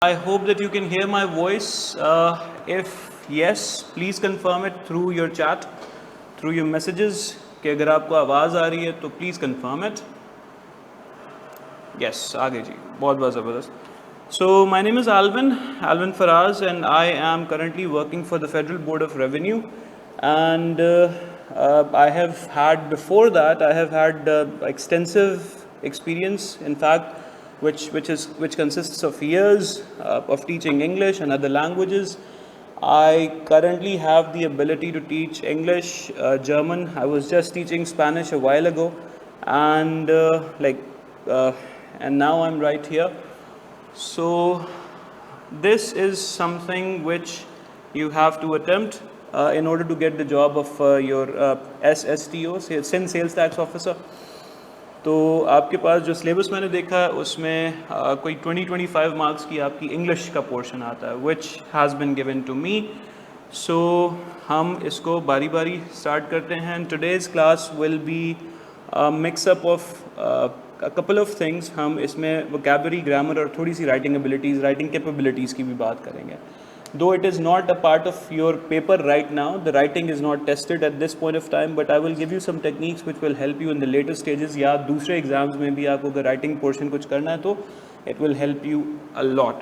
I hope that you can hear my voice. If yes, please confirm it through your chat, through your messages. कि अगर आपको आवाज़ आ रही है तो please confirm it. Yes, आगे जी, बहुत बहुत ज़बरदस्त. So my name is Alvin Faraz, and I am currently working for the Federal Board of Revenue, and I have had before that I have had extensive experience, in fact, which consists of years of teaching English and other languages. I currently have the ability to teach English, German. I was just teaching Spanish a while ago, and and now I'm right here. So this is something which you have to attempt in order to get the job of your SSTO, Sales Tax Officer. तो आपके पास जो syllabus मैंने देखा है उसमें कोई 20-25 marks की आपकी इंग्लिश का पोर्शन आता है, which has been given to me. So हम इसको बारी बारी स्टार्ट करते हैं. Today's class will be mixup of a couple of things. हम इसमें vocabulary, grammar और थोड़ी सी writing abilities, writing capabilities की भी बात करेंगे. Though it is not a part of your paper right now, the writing is not tested at this point of time, but I will give you some techniques which will help you in the later stages. या दूसरे exams में भी आपको अगर writing portion कुछ करना है तो it will help you a lot.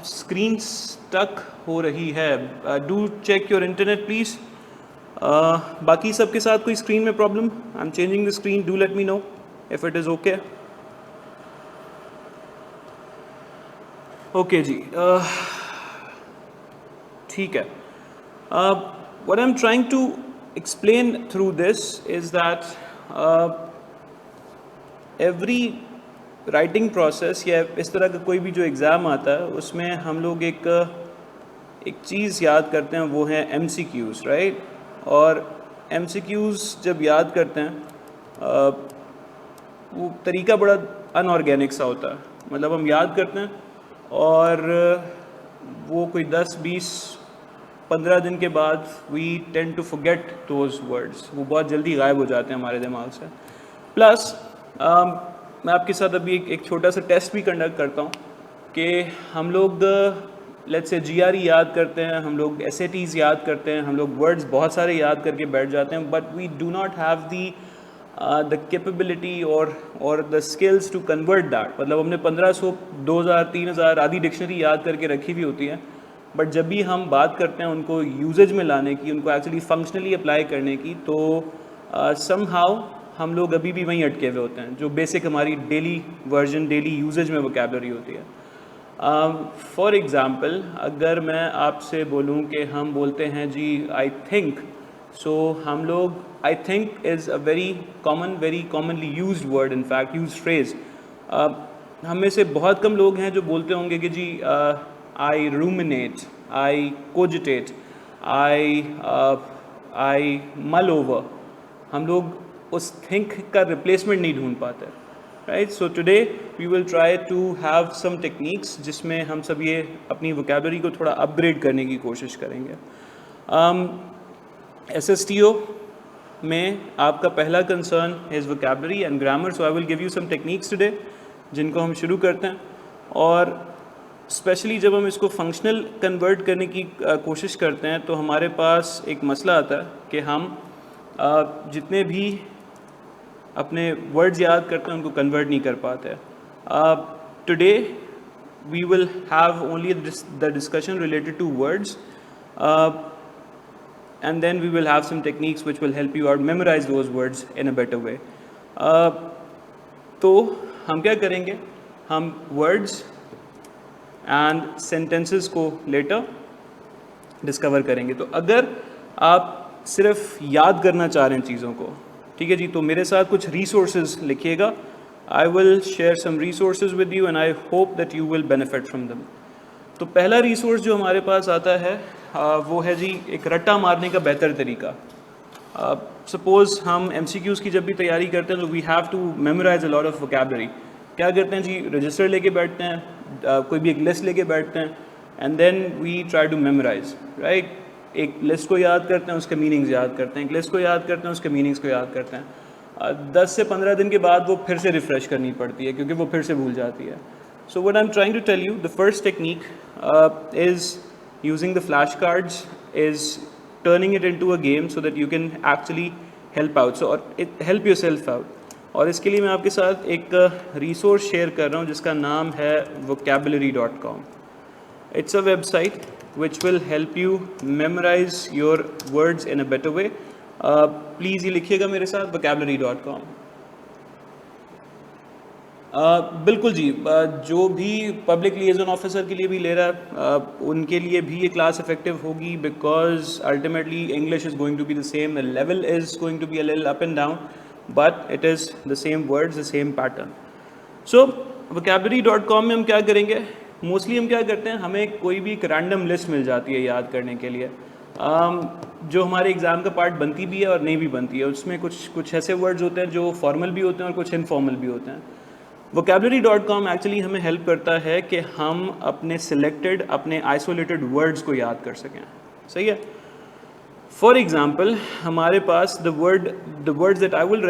Screen stuck हो रही है. Do check your internet please. बाकी सबके साथ कोई screen में problem? I'm changing the screen. Do let me know if it is okay. Okay जी. ठीक है. What I'm trying to explain through this is that every writing process या इस तरह का कोई भी जो एग्ज़ाम आता है उसमें हम लोग एक चीज़ याद करते हैं, वो है MCQs, राइट. और MCQs जब याद करते हैं वो तरीका बड़ा अनऑर्गेनिक सा होता है. मतलब हम याद करते हैं और वो कोई 10-20-15 दिन के बाद we tend to forget those words. वो बहुत जल्दी गायब हो जाते हैं हमारे दिमाग से. प्लस मैं आपके साथ अभी एक छोटा सा टेस्ट भी कंडक्ट करता हूँ कि हम लोग लेट्स से GRE याद करते हैं, हम लोग SATs याद करते हैं, हम लोग वर्ड्स बहुत सारे याद करके बैठ जाते हैं, but we do not have the capability or the skills to convert that. मतलब हमने 1500, 2000, 3000 आदि डिक्शनरी याद करके रखी हुई होती हैं, बट जब भी हम बात करते हैं उनको यूजेज में लाने की, उनको एक्चुअली फंक्शनली अप्लाई करने की, तो somehow हम लोग अभी भी वहीं अटके हुए होते हैं जो बेसिक हमारी डेली वर्जन, डेली यूजेज में वोकैबुलरी होती है. फॉर एग्ज़ाम्पल अगर मैं आपसे बोलूँ कि हम बोलते हैं जी आई थिंक, सो हम लोग I think is a very commonly used word, in fact used phrase. हम में से बहुत कम लोग हैं जो बोलते होंगे कि जी I ruminate, I cogitate, I mull over. हम लोग उस think का replacement नहीं ढूंढ पाते, right? So today we will try to have some techniques जिसमें हम सब ये अपनी vocabulary को थोड़ा upgrade करने की कोशिश करेंगे. SSTO में आपका पहला concern is vocabulary and grammar. So I will give you some techniques today जिनको हम शुरू करते हैं. और स्पेशली जब हम इसको फंक्शनल कन्वर्ट करने की कोशिश करते हैं तो हमारे पास एक मसला आता है कि हम जितने भी अपने वर्ड्स याद करते हैं उनको कन्वर्ट नहीं कर पाते. Today we will have only the discussion related to words, and then we will have some techniques which will help you out memorize those words in a better way. तो हम क्या करेंगे, हम words and sentences को later discover करेंगे. तो अगर आप सिर्फ याद करना चाह रहे हैं चीज़ों को, ठीक है जी, तो मेरे साथ कुछ resources लिखिएगा. I will share some resources with you and I hope that you will benefit from them. तो पहला रिसोर्स जो हमारे पास आता है वो है जी एक रट्टा मारने का बेहतर तरीका. सपोज़ हम MCQs की जब भी तैयारी करते हैं तो we have to memorise a lot of vocabulary. क्या करते हैं जी, रजिस्टर लेके बैठते हैं, कोई भी एक लिस्ट लेके बैठते हैं and then we try to memorise, right. एक लिस्ट को याद करते हैं, उसके मीनिंग्स याद करते हैं, एक लिस्ट को याद करते हैं, उसके मीनिंग्स को याद करते हैं. 10 से 15 दिन के बाद वो फिर से रिफ़्रेश करनी पड़ती है क्योंकि वो फिर से भूल जाती है. So what I'm trying to tell you, the first technique is using the flashcards, is turning it into a game so that you can actually help out, so or help yourself out. और इसके लिए मैं आपके साथ एक resource share कर रहा हूँ जिसका नाम है vocabulary.com. It's a website which will help you memorize your words in a better way. Please ये लिखिएगा मेरे साथ vocabulary.com. बिल्कुल जी, जो भी पब्लिक लिएजन ऑफिसर के लिए भी ले रहा है उनके लिए भी ये क्लास इफेक्टिव होगी, because ultimately English is going to be the same, the level is going to be a little up and down, but it is the same words, the same pattern. So vocabulary.com में हम क्या करेंगे, mostly हम क्या करते हैं, हमें कोई भी एक रैंडम लिस्ट मिल जाती है याद करने के लिए, जो हमारे एग्ज़ाम का पार्ट बनती भी है और नहीं भी बनती है. उसमें कुछ ऐसे वर्ड्स होते हैं जो फॉर्मल भी होते हैं और कुछ इनफॉर्मल भी होते हैं. vocabulary.com एक्चुअली हमें हेल्प करता है कि हम अपने सिलेक्टेड, अपने आइसोलेटेड वर्ड्स को याद कर सकें. सही है. फॉर एग्जाम्पल हमारे पास the words that I will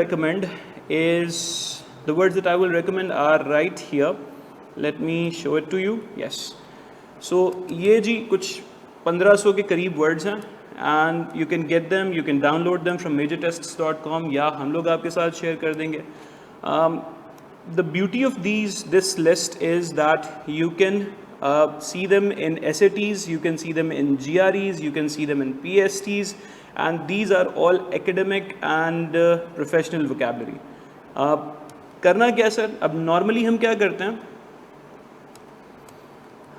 recommend are right here. Let me show it to you. Yes, so ये जी कुछ 1500 के करीब वर्ड्स हैं, and you can get them, you can download them from majortests.com, या हम लोग आपके साथ शेयर कर देंगे. The beauty of this list is that you can see them in SATs, you can see them in GREs, you can see them in PSTs, and these are all academic and professional vocabulary. करना क्या sir, अब normally हम क्या करते हैं,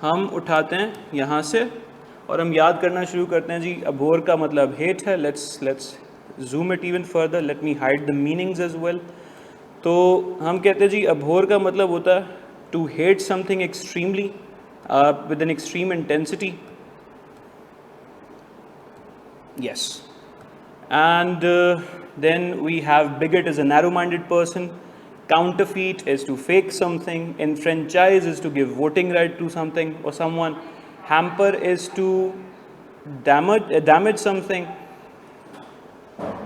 हम उठाते हैं यहाँ से और हम याद करना शुरू करते हैं. जी अबोर का मतलब हेट है. let's zoom it even further, let me hide the meanings as well. तो हम कहते हैं जी अबोर का मतलब होता है to hate something extremely with an extreme intensity. Yes, and then we have bigot is a narrow minded person. Counterfeit is to fake something. Enfranchise is to give voting right to something और someone. Hamper is to damage something.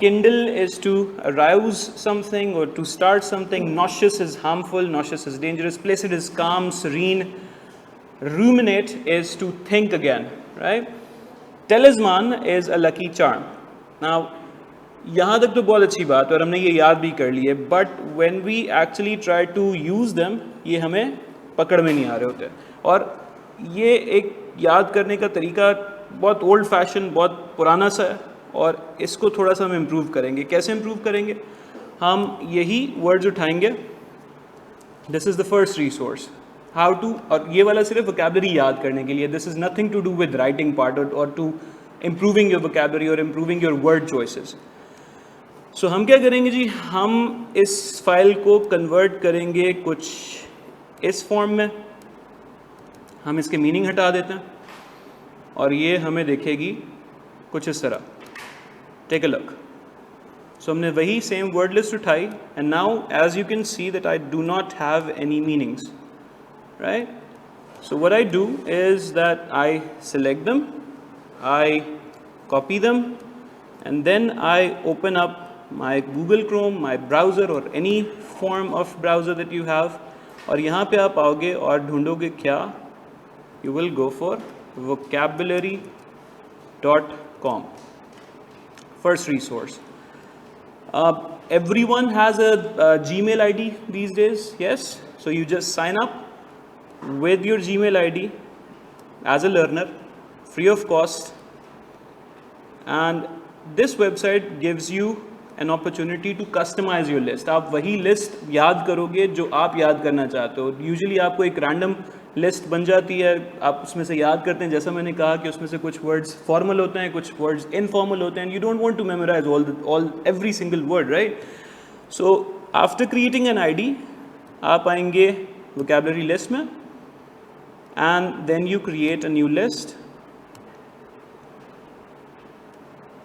Kindle is to arouse something or to start something. Nauseous is harmful, nauseous is dangerous. Placid is calm, serene. Ruminate is to think again, right? Talisman is a lucky charm. Now, यहाँ तक तो बहुत अच्छी बात और हमने ये याद भी कर ली है, but when we actually try to use them, ये हमें पकड़ में नहीं आ रहे होते. और ये एक याद करने का तरीका बहुत ओल्ड फैशन, बहुत पुराना सा है, और इसको थोड़ा सा हम इम्प्रूव करेंगे. कैसे इम्प्रूव करेंगे, हम यही वर्ड्स उठाएंगे. This is the first resource how to, और ये वाला सिर्फ वोकैबुलरी याद करने के लिए. This is nothing to do with writing part और टू इम्प्रूविंग योर वोकैबुलरी और improving your word choices. So हम क्या करेंगे जी, हम इस फाइल को कन्वर्ट करेंगे कुछ इस फॉर्म में. हम इसके मीनिंग हटा देते हैं और ये हमें देखेगी कुछ इस तरह. Take a look. So हमने वही same word list उठाई, and now as you can see that I do not have any meanings, right? So what I do is that I select them, I copy them, and then I open up my Google Chrome, my browser or any form of browser that you have, और यहाँ पे आप आओगे और ढूंढोगे क्या, you will go for vocabulary.com. First resource. Everyone has a Gmail ID these days, yes? So you just sign up with your Gmail ID as a learner, free of cost, and this website gives you an opportunity to customize your list. आप वही list याद करोगे जो आप याद करना चाहते हो. Usually आपको एक random लिस्ट बन जाती है, आप उसमें से याद करते हैं. जैसा मैंने कहा कि उसमें से कुछ वर्ड्स फॉर्मल होते हैं, कुछ वर्ड्स इनफॉर्मल होते हैं. You don't want to memorise every single word, right? So after creating an ID आप आएंगे वोकैबुलरी लिस्ट में, and then you create a new list.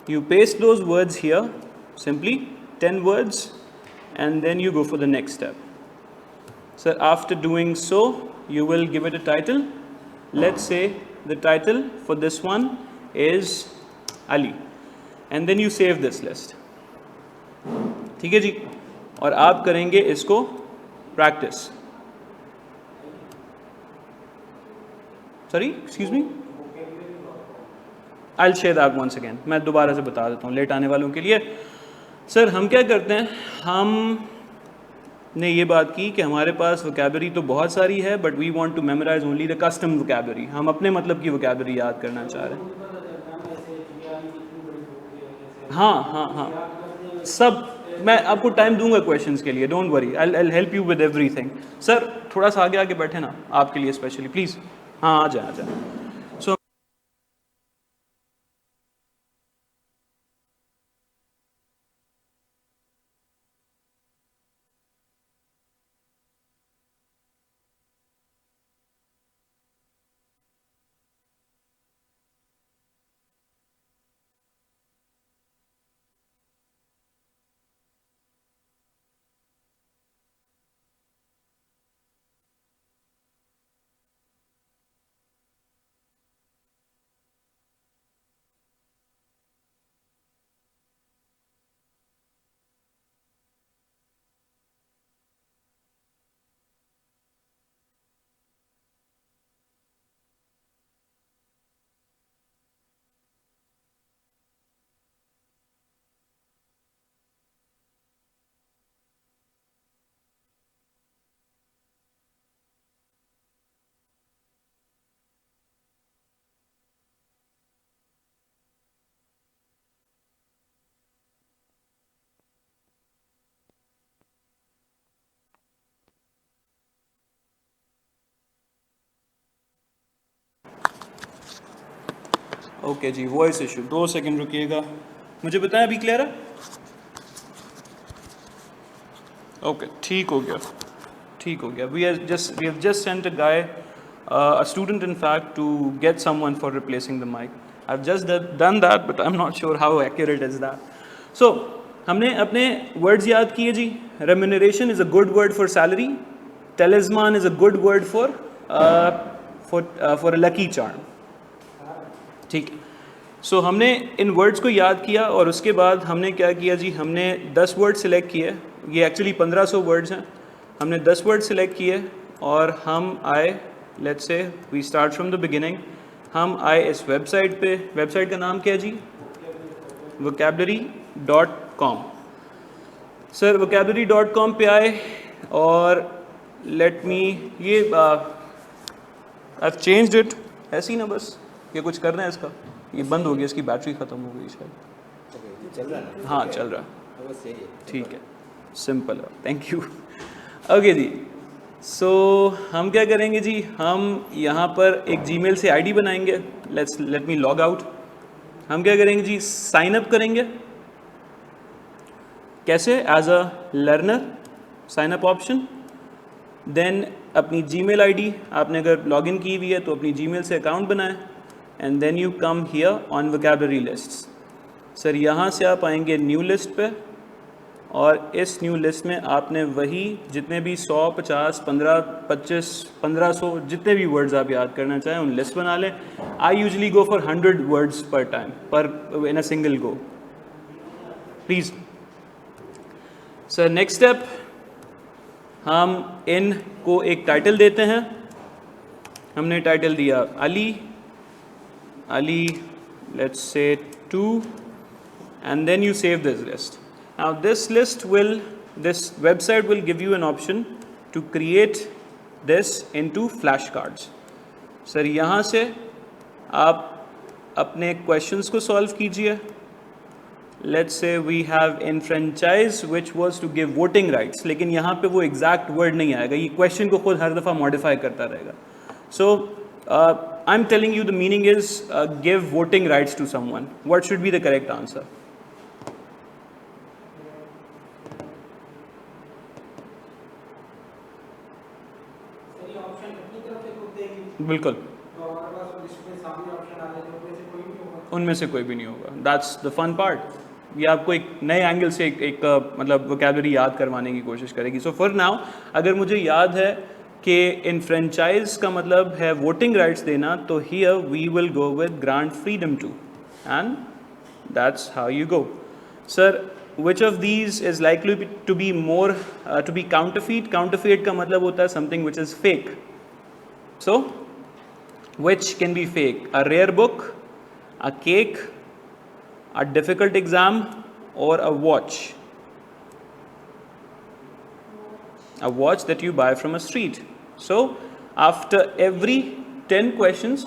You paste those words here, simply 10 words, and then you go for the next step. So after doing so, you will give it a title. Let's say the title for this one is Ali, and then you save this list. ठीक है जी, और आप करेंगे इसको practice. Sorry excuse me, I will share that once again, मैं दोबारा से बता देता हूँ लेट आने वालों के लिए। सर हम क्या करते हैं, हम ने ये बात की कि हमारे पास वोकैबलरी तो बहुत सारी है but we want to memorise only the custom vocabulary, हम अपने मतलब की वोकैबलरी याद करना चाह रहे हैं। हाँ हाँ हाँ सब, मैं आपको टाइम दूंगा क्वेश्चंस के लिए, don't worry, I help you with everything. Sir थोड़ा सा आगे आगे बैठे ना, आपके लिए स्पेशली प्लीज़। हाँ आ जाए आ जाए। सो ओके जी, वॉइस इशू, 2 सेकंड रुकिएगा, मुझे बताएं अभी क्लियर है? ओके ठीक हो गया, ठीक हो गया। We have just sent a guy, a student in fact, to get someone for replacing the mic. I've just done that but I'm not sure how accurate is that. So हमने अपने words याद किए जी। Remuneration is a good word for salary. Talisman is a good word for a lucky charm. ठीक है। सो हमने इन words को याद किया और उसके बाद हमने क्या किया जी, हमने 10 वर्ड सिलेक्ट किए, ये एक्चुअली 1500 वर्ड्स हैं, हमने 10 वर्ड सिलेक्ट किए और हम आए, let's say we start from the beginning, हम आए इस वेबसाइट पे, वेबसाइट का नाम क्या है जी? vocabulary.com। सर vocabulary.com पे आए और लेट मी, ये आई चेंज्ड इट, ऐसे ही ना बस, ये कुछ करना है इसका, ये बंद हो गया, इसकी बैटरी ख़त्म हो गई शायद। चल रहा है? हाँ चल रहा है, ठीक है, सिंपल है, थैंक यू। ओके जी, सो हम क्या करेंगे जी, हम यहाँ पर एक जीमेल से आईडी बनाएंगे, लेट मी लॉग आउट। हम क्या करेंगे जी, साइन अप करेंगे, कैसे? As a learner, sign up option, then अपनी जीमेल आईडी, आपने अगर लॉगिन की हुई है तो अपनी जीमेल से अकाउंट बनाएं, and then you come here on vocabulary lists. Sir यहाँ से आप आएंगे न्यू लिस्ट पे और इस न्यू लिस्ट में आपने वही जितने भी 100, 50, 15, 25, 1500 जितने भी वर्ड्स आप याद करना चाहें उन लिस्ट बना लें। I usually go for 100 words per time, पर in a single go, please. Sir next step, हम इन को एक टाइटल देते हैं, हमने टाइटल दिया Ali, let's say 2, and then you save this list. Now this website will give you an option to create this into flashcards. Sir यहाँ से आप अपने questions को solve कीजिए। Let's say we have enfranchise which was to give voting rights, लेकिन यहाँ पे वो exact word नहीं आएगा, ये question को खुद हर दफ़ा modify करता रहेगा। So I'm telling you the meaning is give voting rights to someone. What should be the correct answer? बिल्कुल, उनमें से कोई भी नहीं होगा। That's the fun part. ये आपको एक नए एंगल से एक मतलब वोकैबुलरी याद करवाने की कोशिश करेगी। सो फॉर नाउ अगर मुझे याद है कि इनफ्रेंचाइज का मतलब है वोटिंग राइट्स देना, तो here we will go with grant freedom to, and that's how you go. Sir which of these is likely to be more to be counterfeit? Counterfeit का मतलब होता है something which is fake. So Which can be fake? A rare book, a cake, a difficult exam, or a watch? A watch that you buy from a street. So after every 10 questions,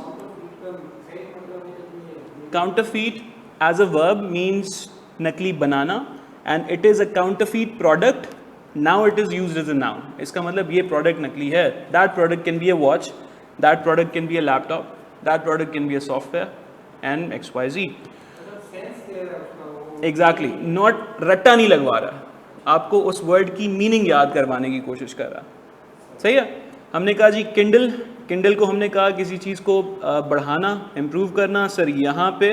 counterfeit as a verb means nakli banana, and it is a counterfeit product. Now it is used as a noun. इसका मतलब ये product नकली है. That product can be a watch, that product can be a laptop, that product can be a software, and XYZ. Exactly. Not रट्टा नहीं लगवा रहा, आपको उस वर्ड की मीनिंग याद करवाने की कोशिश कर रहा. सही है. हमने कहा जी किंडल को हमने कहा किसी चीज़ को बढ़ाना, इम्प्रूव करना. सर यहाँ पे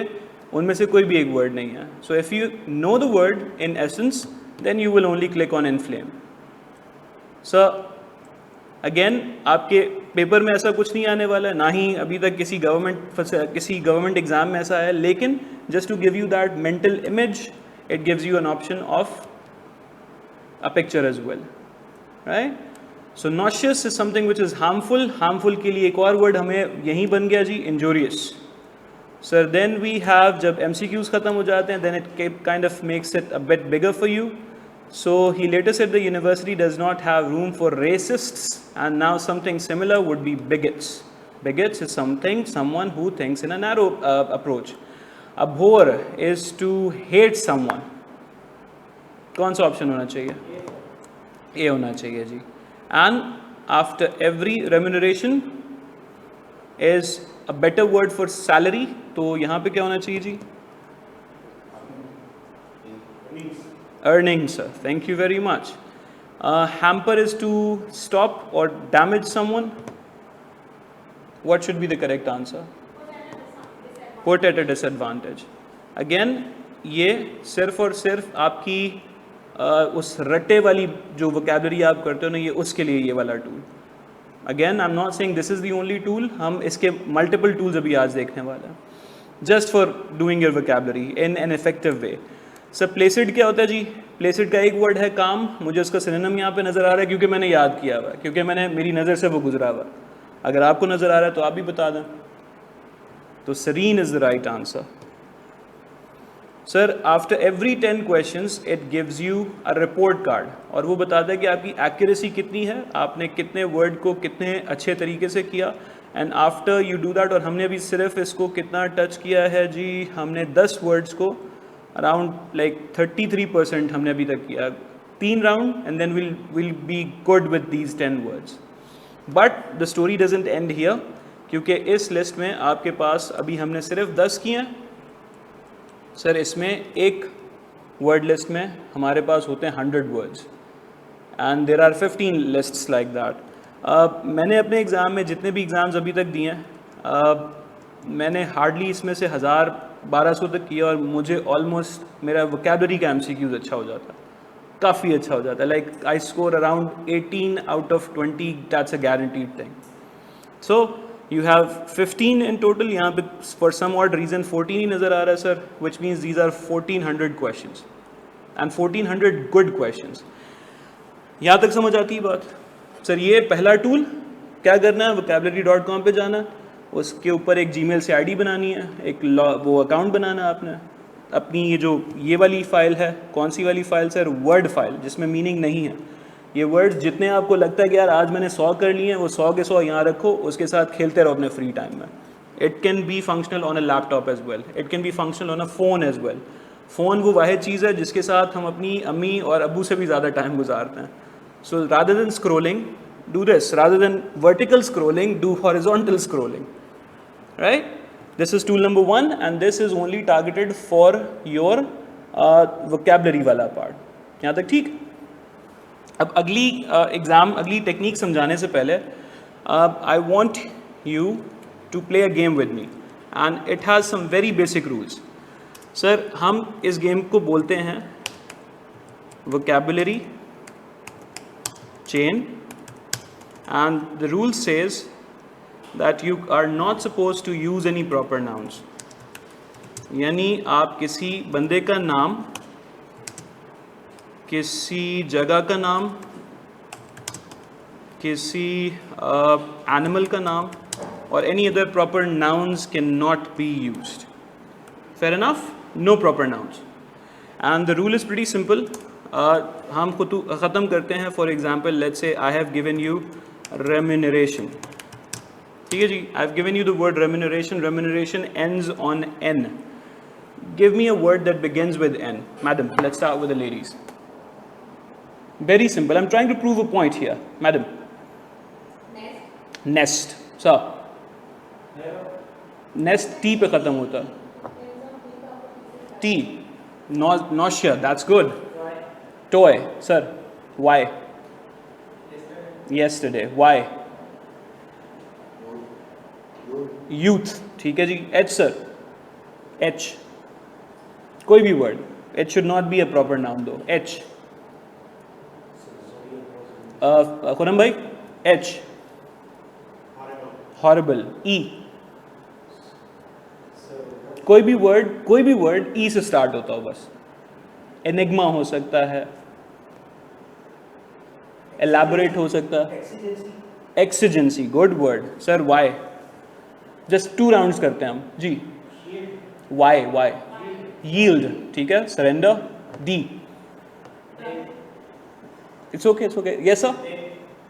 उनमें से कोई भी एक वर्ड नहीं है. So if you know the word in essence then you will only click on inflame. Sir again आपके पेपर में ऐसा कुछ नहीं आने वाला है, ना ही अभी तक किसी गवर्नमेंट एग्जाम में ऐसा है. लेकिन just to give you that mental image, it gives you an option of a picture as well, right? So nauseous is something which is harmful. Harmful के लिए एक और word हमें यहीं बन गया जी, injurious. Sir, then we have जब MCQs खत्म हो जाते हैं, then it kind of makes it a bit bigger for you. So he later said the university does not have room for racists, and now something similar would be bigots. Bigots is someone who thinks in a narrow approach. Abhor is to hate someone. कौन सा option होना चाहिए? A होना चाहिए जी. And after every remuneration is a better word for salary. तो यहाँ पे क्या होना चाहिए जी? Earning. Sir thank you very much. Hamper is to stop और damage someone. What should be the correct answer? Put at a disadvantage. Again ये सिर्फ और सिर्फ आपकी उस रट्टे वाली जो वोकैबलरी आप करते हो ना, ये उसके लिए ये वाला tool. Again I am not saying this is the only tool. हम इसके मल्टीपल टूल्स अभी आज देखने वाले हैं, just for doing your vocabulary in an effective way. Sir Placid क्या होता है जी? प्लेसिड का एक वर्ड है काम. मुझे उसका सिनोनिम यहाँ पे नज़र आ रहा है क्योंकि मैंने याद किया हुआ है, क्योंकि मेरी नज़र से वो गुजरा हुआ. अगर आपको नज़र आ रहा है तो आप भी बता दें. तो serene is the right answer. Sir after every 10 questions it gives you a report card, और वो बताता है कि आपकी एक्यूरेसी कितनी है, आपने कितने वर्ड को कितने अच्छे तरीके से किया. And after you do that, और हमने अभी सिर्फ इसको कितना टच किया है जी? हमने 10 वर्ड्स को अराउंड लाइक 33% हमने अभी तक किया. 3 round and then will be good with these 10 words. But the story doesn't end here, क्योंकि इस लिस्ट में आपके पास अभी हमने सिर्फ 10 किए हैं. सर इसमें एक वर्ड लिस्ट में हमारे पास होते हैं 100 words, and there are 15 lists like that. मैंने अपने एग्ज़ाम में जितने भी एग्ज़ाम्स अभी तक दिए हैं, मैंने हार्डली इसमें से 1000-1200 तक किया, और मुझे ऑलमोस्ट मेरा वोकैबलरी का MCQs अच्छा हो जाता है, काफ़ी अच्छा हो जाता है. Like I score around 18 out of 20. That's a guaranteed thing. So you have 15 in total. यहाँ पे for some odd reason 14 ही नज़र आ रहा है sir, which means these are 1400 questions and 1400 good questions. यहाँ तक समझ आती है बात? सर ये पहला टूल क्या करना है? vocabulary.com पे जाना, उसके ऊपर एक Gmail से ID बनानी है, एक वो अकाउंट बनाना है आपने. अपनी ये वाली फ़ाइल है, कौन सी वाली फ़ाइल सर? वर्ड फाइल, जिसमें मीनिंग नहीं है. ये वर्ड्स जितने आपको लगता है कि यार आज मैंने 100 कर लिए हैं, वो 100 के 100 यहाँ रखो, उसके साथ खेलते रहो अपने फ्री टाइम में. It can be functional on a laptop as well, it can be functional on a phone as well. Phone वो वाहिद चीज़ है जिसके साथ हम अपनी अम्मी और अबू से भी ज़्यादा टाइम गुजारते हैं. So rather than scrolling, do this. Rather than vertical scrolling, do horizontal scrolling. Right? This is tool number 1, and this is only targeted for your vocabulary वाला पार्ट. यहाँ तक ठीक? अब अगली टेक्निक समझाने से पहले I want you to play a game with me, and it has some very basic rules. Sir हम इस गेम को बोलते हैं vocabulary chain, and the rule says that you are not suppose to use any proper nouns. यानी आप किसी बंदे का नाम, किसी जगह का नाम, किसी एनिमल का नाम, or any other proper nouns cannot be used. Fair enough? No proper nouns. And the rule is pretty simple. हम ख़त्म करते हैं. For example, let's say I have given you remuneration. ठीक है जी, I have given you the word remuneration. Remuneration ends on N. Give me a word that begins with N. Madam, let's start with the ladies. Very simple. I'm trying to prove a point here. Madam. Nest. Sir. Nest T पे ख़त्म होता. T. Nausea. That's good. Toy. Sir. Why? Yesterday. Why? Youth. ठीक है जी. H sir. H. कोई भी word. It should not be a proper noun though. H. Khurram भाई. H. Horrible. E. कोई भी वर्ड ई से स्टार्ट होता हो बस. एनिग्मा हो सकता है, एलैबोरेट हो सकता है, exigency. Good word sir. Y? Just 2 rounds करते हैं हम जी. वाई? यील्ड. ठीक है. Surrender. D. It's okay. Yes sir.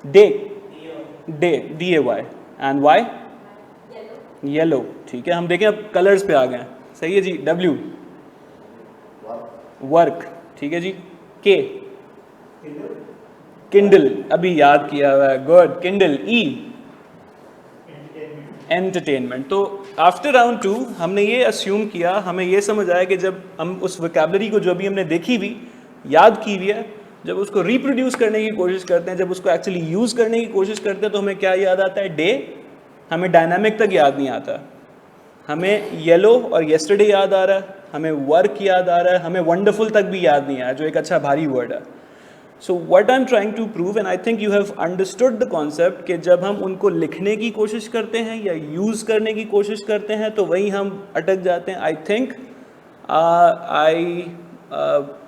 Day. DAY. And Y? Yellow. ठीक है. हम देखें अब कलर्स पे आ गए. सही है जी. W. वर्क. ठीक है जी. K. किंडल. अभी याद किया हुआ है. गुड. किंडल. E. एंटरटेनमेंट. तो आफ्टर राउंड 2 हमने ये अस्यूम किया, हमें ये समझ आया कि जब हम उस वोकैबुलरी को जो भी हमने देखी हुई, याद की हुई है, जब उसको रिप्रोड्यूस करने की कोशिश करते हैं, जब उसको एक्चुअली यूज़ करने की कोशिश करते हैं, तो हमें क्या याद आता है? डे. हमें डायनामिक तक याद नहीं आता. हमें येलो और येस्टरडे याद आ रहा है, हमें वर्क याद आ रहा है, हमें वंडरफुल तक भी याद नहीं आया, जो एक अच्छा भारी वर्ड है. So what I am trying to prove, and I think you have understood the concept, कि जब हम उनको लिखने की कोशिश करते हैं या यूज़ करने की कोशिश करते हैं तो वहीं हम अटक जाते हैं. आई थिंक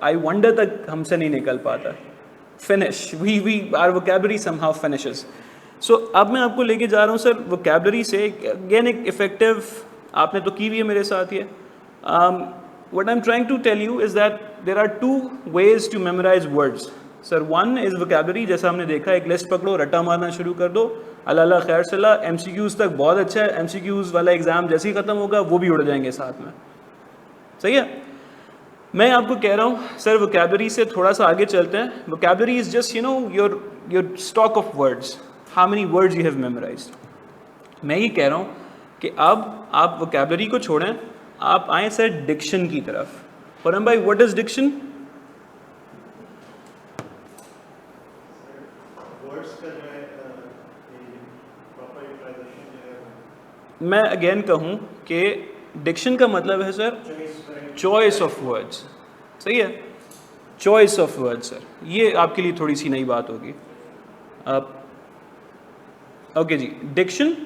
आई वंडर तक हमसे नहीं निकल पाता. Finish. We are vocabulary somehow finishes. So अब मैं आपको लेके जा रहा हूँ सर वोकैबुलरी से. अगेन एक इफेक्टिव आपने तो की हुई है मेरे साथ ये. What I am trying to tell you is that there are 2 ways to memorize words. Sir 1 is vocabulary. जैसा हमने देखा, एक लिस्ट पकड़ो, रट्टा मारना शुरू कर दो, अल्लाह खैर सला. MCQs तक बहुत अच्छा है. MCQs वाला एग्ज़ाम जैसे ही ख़त्म होगा वो भी उड़ जाएंगे साथ में. सही है. मैं आपको कह रहा हूँ सर वोकैबुलरी से थोड़ा सा आगे चलते हैं. Vocabulary is just your stock of words. How many words you have memorised. मैं ये कह रहा हूँ कि अब आप वोकैबुलरी को छोड़ें, आप आए सर डिक्शन की तरफ. फरम भाई, व्हाट इज डिक्शन? मैं अगेन कहूँ कि डिक्शन का मतलब है सर चॉइस ऑफ वर्ड्स. सही है. चॉइस ऑफ वर्ड्स सर, ये आपके लिए थोड़ी सी नई बात होगी. ओके जी. डिक्शन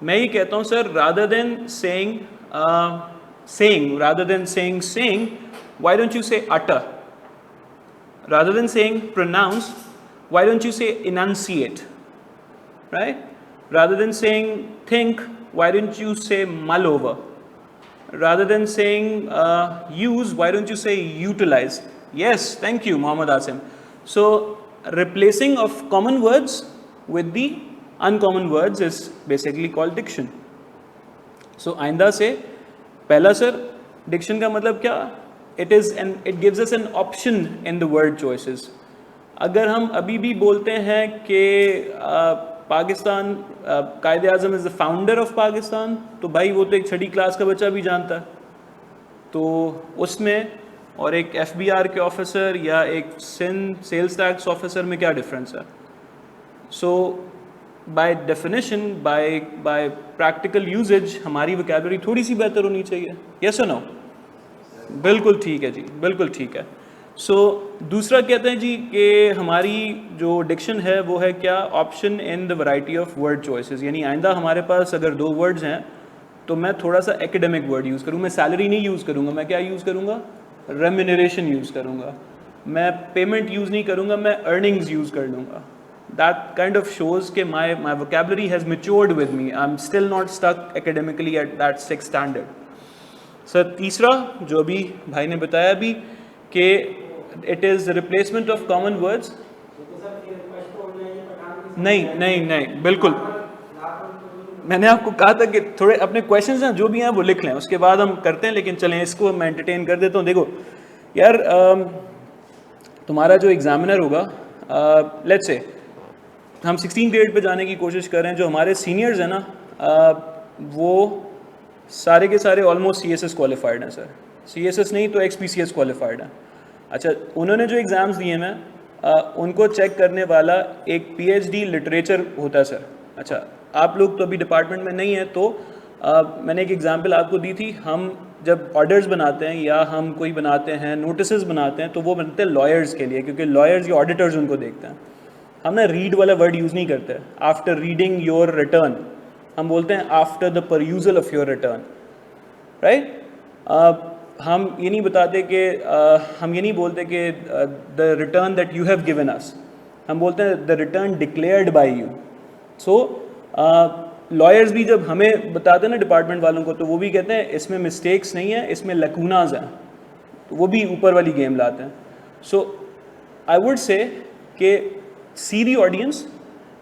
मैं ये कहता हूँ sir, rather than saying, why don't you say utter? Rather than saying pronounce, why don't you say enunciate? Right? Rather than saying think, why don't you say mull over? Rather than saying use, why don't you say utilize? Yes, thank you, Muhammad Asim. So replacing of common words with the uncommon words is basically called diction. So आइंदा से पहला sir diction का मतलब क्या? It gives us an option in the word choices. अगर हम अभी भी बोलते हैं कि Pakistan Quaid-e Azam is the founder of Pakistan, तो भाई वो तो एक 6ठी क्लास का बच्चा भी जानता है. तो उसमें और एक FBR के ऑफिसर या एक सिंध सेल्स टैक्स ऑफिसर में क्या डिफरेंस है? So by definition, by practical usage हमारी वोकैबुलरी थोड़ी सी बेहतर होनी चाहिए. यस और नो? बिल्कुल ठीक है जी, बिल्कुल ठीक है. सो दूसरा कहते हैं जी कि हमारी जो डिक्शन है वो है क्या? Option in the variety of word choices. यानी आइंदा हमारे पास अगर 2 वर्ड्स हैं तो मैं थोड़ा सा एकेडमिक वर्ड यूज़ करूँ. मैं सैलरी नहीं यूज़ करूँगा, मैं क्या यूज़ करूँगा? रेम्यूनरेशन यूज़ करूँगा. मैं पेमेंट यूज़ नहीं करूँगा, मैं अर्निंग्स यूज़ कर लूँगा. that kind of shows कि my vocabulary has matured with me. I'm still not stuck academically at that 6th standard. Sir तीसरा जो अभी भाई ने बताया अभी कि it is the replacement of common words. नहीं बिल्कुल, मैंने आपको कहा था कि थोड़े अपने क्वेश्चंस हैं जो भी हैं वो लिख लें, उसके बाद हम करते हैं, लेकिन चलें इसको मैं एंटरटेन कर देता हूँ। देखो यार, तुम्हारा जो एग्जामिनर होगा, लेट्स से हम 16 ग्रेड पे जाने की कोशिश कर रहे हैं, जो हमारे सीनियर्स हैं ना, वो सारे के सारे ऑलमोस्ट CSS क्वालिफाइड हैं सर, CSS नहीं तो XPCS क्वालिफाइड हैं। अच्छा, उन्होंने जो एग्ज़ाम्स दिए हैं उनको चेक करने वाला एक PhD लिटरेचर होता है सर। अच्छा, आप लोग तो अभी डिपार्टमेंट में नहीं हैं, तो मैंने एक एग्जांपल आपको दी थी, हम जब ऑर्डर्स बनाते हैं या हम कोई बनाते हैं, नोटिसेस बनाते हैं, तो वो बनते हैं लॉयर्स के लिए, क्योंकि लॉयर्स या ऑडिटर्स उनको देखते हैं। हम ना रीड वाला वर्ड यूज़ नहीं करते। आफ्टर रीडिंग योर रिटर्न हम बोलते हैं after the परयूजल of your return, right. हम ये नहीं बताते कि हम ये नहीं बोलते कि the return that you have given us, हम बोलते हैं the return declared by you. So lawyers भी जब हमें बताते हैं ना डिपार्टमेंट वालों को, तो वो भी कहते हैं इसमें मिस्टेक्स नहीं है, इसमें लकूनाज हैं, तो वो भी ऊपर वाली गेम लाते हैं। सो आई वुड से कि see the audience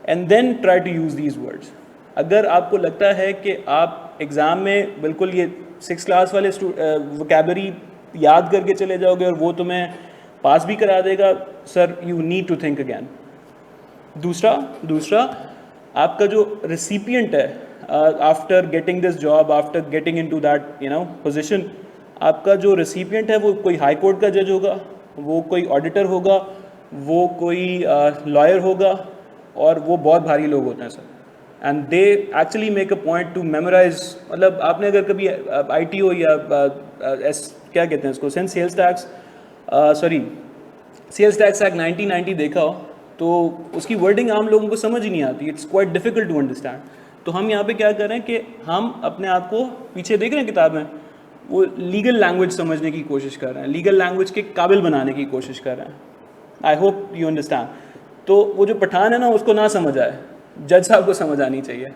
and then try to use these words. अगर आपको लगता है कि आप एग्ज़ाम में बिल्कुल ये 6th क्लास वाले वोकैबुलरी याद करके चले जाओगे और वो तुम्हें पास भी करा देगा, sir you need to think again. दूसरा आपका जो रेसिपिएंट है, after getting this job, after getting into that position, आपका जो रेसिपिएंट है वो कोई हाई कोर्ट का जज होगा, वो कोई ऑडिटर होगा, वो कोई लॉयर होगा, और वो बहुत भारी लोग होते हैं sir. And they actually make a point to memorise. मतलब आपने अगर कभी ITO या क्या कहते हैं इसको, सेल्स टैक्स एक्ट 1990 देखा हो, तो उसकी वर्डिंग आम लोगों को समझ ही नहीं आती, it's quite difficult to understand. तो हम यहाँ पे क्या कर रहे हैं कि हम अपने आप को पीछे देख रहे हैं किताबें, वो लीगल लैंग्वेज समझने की कोशिश कर रहे हैं, लीगल लैंग्वेज के काबिल बनाने की कोशिश कर रहे हैं। I hope you understand. तो वो जो पठान है ना, उसको ना समझ आए, जज साहब को समझ आनी चाहिए।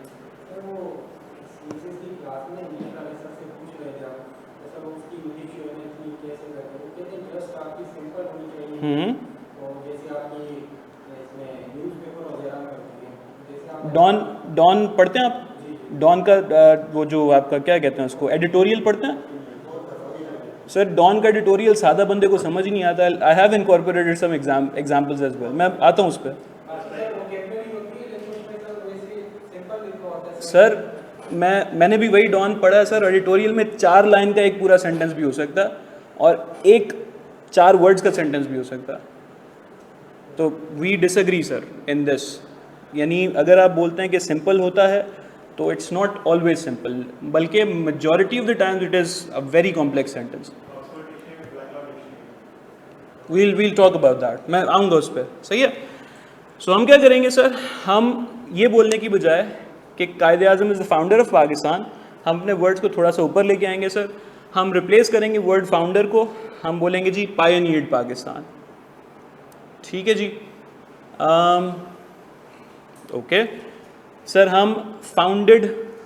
डॉन पढ़ते हैं आप? डॉन का वो जो आपका क्या कहते हैं उसको, एडिटोरियल पढ़ते हैं? सर डॉन का एडिटोरियल सादा बंदे को समझ ही नहीं आता। I have incorporated some examples as well, मैं आता हूँ उस पर। सर मैंने भी वही डॉन पढ़ा है सर। एडिटोरियल में 4 लाइन का एक पूरा सेंटेंस भी हो सकता है और एक 4 वर्ड्स का सेंटेंस भी हो सकता है। तो we disagree sir in this. यानी अगर आप बोलते हैं कि सिंपल होता है तो इट्स नॉट ऑलवेज सिंपल, बल्कि majority of the times it is a very complex sentence. We'll talk about that, मैं आऊँगा उस पर, सही है। सो हम क्या करेंगे सर, हम ये बोलने की बजाय कि Quaid-e Azam is the founder of Pakistan, हम अपने वर्ड्स को थोड़ा सा ऊपर लेके आएंगे सर। हम रिप्लेस करेंगे वर्ड फाउंडर को, हम बोलेंगे जी पायनियर्ड पाकिस्तान। ठीक है जी। ओके सर, हम फाउंडेड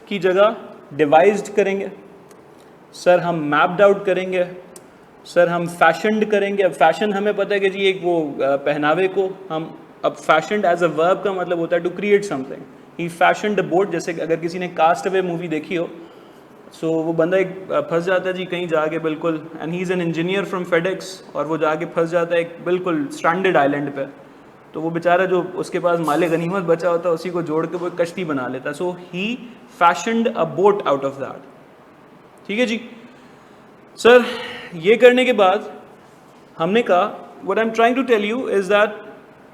की जगह डिवाइज्ड करेंगे सर, हम मैप्ड आउट करेंगे सर, हम फैशनड करेंगे। अब फैशन हमें पता है कि जी एक वो पहनावे को हम, अब फैशनड एज अ वर्ब का मतलब होता है to create something. He fashioned the boat. जैसे अगर किसी ने कास्ट अवे मूवी देखी हो, सो वो बंदा एक फंस जाता है जी कहीं जाके बिल्कुल, and he is an engineer from FedEx, और वो जाके फंस जाता है एक बिल्कुल स्ट्रैंडेड आइलैंड पे। तो वो बेचारा जो उसके पास माले गनीमत बचा होता है उसी को जोड़ के वो कश्ती बना लेता है। So he fashioned a boat out of that. ठीक है जी सर। ये करने के बाद हमने कहा what I am trying to tell you is that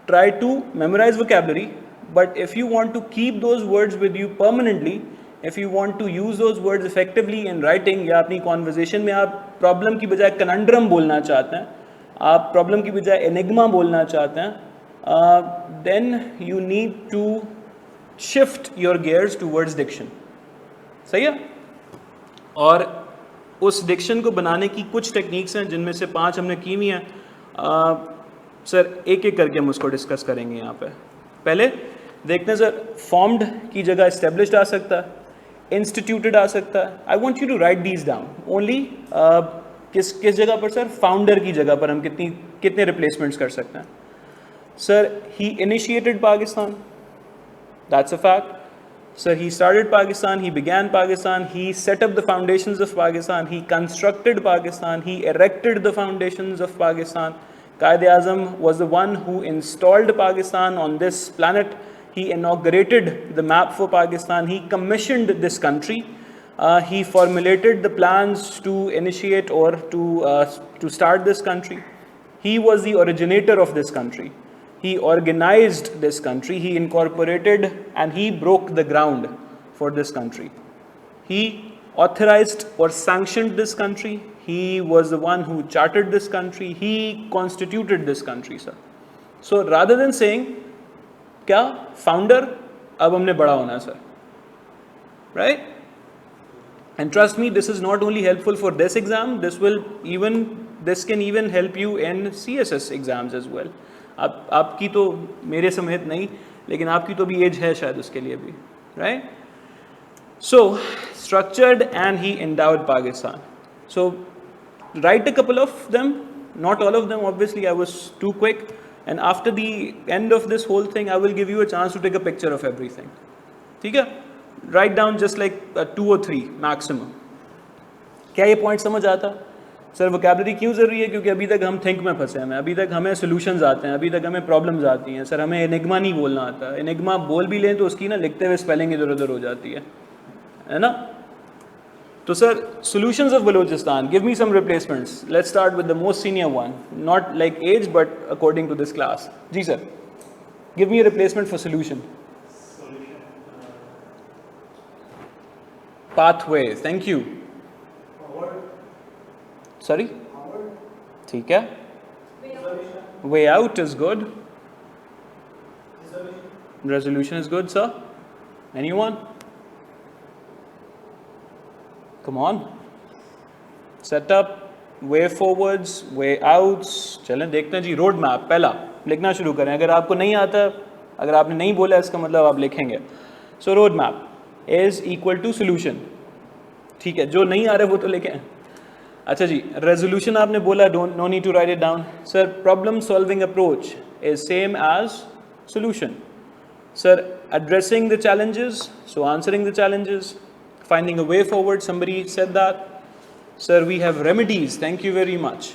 try to memorise vocabulary, but if you want to keep those words with you permanently, if you want to use those words effectively in writing, या अपनी conversation में आप problem की बजाय conundrum बोलना चाहते हैं, आप प्रॉब्लम की बजाय एनिग्मा बोलना चाहते हैं, then you need to shift your gears towards diction। सही है। और उस डिक्शन को बनाने की कुछ टेक्निक्स हैं जिनमें से 5 हमने की हुई हैं। सर एक एक करके हम उसको डिस्कस करेंगे यहाँ पे। पहले देखते हैं सर, फॉर्म्ड की जगह एस्टेब्लिश्ड आ सकता है, इंस्टीट्यूटेड आ सकता है. I want you to write these down only. किस जगह पर सर? फाउंडर की जगह पर हम कितने रिप्लेसमेंट्स कर सकते हैं. Sir, he initiated Pakistan, that's a fact. Sir, he started Pakistan, he began Pakistan, he set up the foundations of Pakistan, he constructed Pakistan, he erected the foundations of Pakistan. Quaid-e-Azam was the one who installed Pakistan on this planet. He inaugurated the map for Pakistan, he commissioned this country, he formulated the plans to initiate or to start this country. He was the originator of this country. He organized this country, he incorporated and he broke the ground for this country. He authorized or sanctioned this country. He was the one who chartered this country. He constituted this country, sir. So rather than saying, क्या founder, अब हमने बड़ा होना है, sir. Right? And trust me, this is not only helpful for this exam, this can even help you in CSS exams as well. आपकी तो मेरे समेत नहीं, लेकिन आपकी तो भी एज है शायद उसके लिए भी, right. So structured and he endowed Pakistan. So write a couple of them, not all of them obviously, I was too quick. And after the end of this whole thing I will give you a chance to take a picture of everything. ठीक है, write down just like 2 or 3 maximum. क्या ये point समझ आता? Sir vocabulary क्यों ज़रूरी है? क्योंकि अभी तक हम थिंक में फंसे हैं, अभी तक हमें सोल्यूशंस आते हैं, अभी तक हमें प्रॉब्लम्स आती हैं. सर हमें एनिग्मा नहीं बोलना आता. एनिग्मा बोल भी लें तो उसकी ना लिखते हुए स्पेलिंग इधर उधर हो जाती है ना. तो sir solutions of Balochistan, give me some replacements. Let's start with the most senior one, not like age but according to this class. जी sir, give me a replacement for solution. Pathway, thank you. Sorry? ठीक है. Way out is good. Resolution is good, sir. Anyone? Come on. Setup, way forwards, way outs. चलें देखते हैं जी. Road map पहला लिखना शुरू करें. अगर आपको नहीं आता, अगर आपने नहीं बोला इसका मतलब आप लिखेंगे. So road map is equal to solution. ठीक है, जो नहीं आ रहा वो तो लिखें. अच्छा जी, रेजोल्यूशन आपने बोला, no need to write it down. Sir problem solving approach is same as solution. Sir addressing the challenges, so answering the challenges, finding a way forward, somebody said that. Sir we have remedies, thank you very much.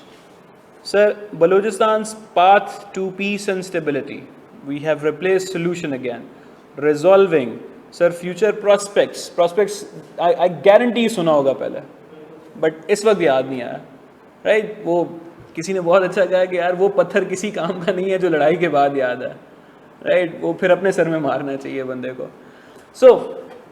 Sir Balochistan path to peace and stability, we have replaced solution again. Resolving, sir future prospects I guarantee सुना होगा पहले, but इस वक्त याद नहीं आया, right. वो किसी ने बहुत अच्छा कहा कि यार वो पत्थर किसी काम का नहीं है जो लड़ाई के बाद याद है, राइट. वो फिर अपने सर में मारना चाहिए बंदे को. So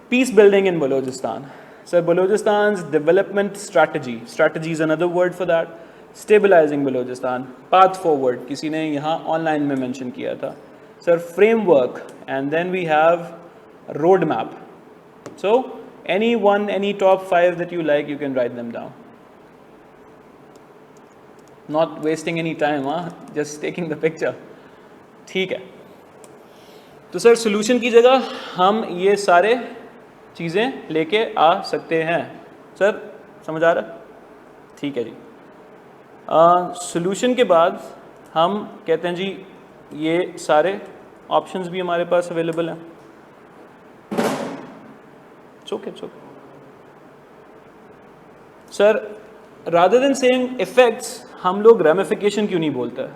peace building in Balochistan. Sir Balochistan development strategy is another word for that. Stabilizing Balochistan, path forward किसी ने यहाँ ऑनलाइन में मेंशन किया था. Sir framework, and then we have road map. So any top 5 that you like, you can write them down. Not wasting any time, just taking the picture. ठीक है. तो sir solution की जगह हम ये सारे चीज़ें लेके आ सकते हैं. सर समझ आ रहा? ठीक है जी. solution के बाद हम कहते हैं जी ये सारे options भी हमारे पास available हैं. Okay. Sir rather than saying effects, हम लोग ramification क्यों नहीं बोलते,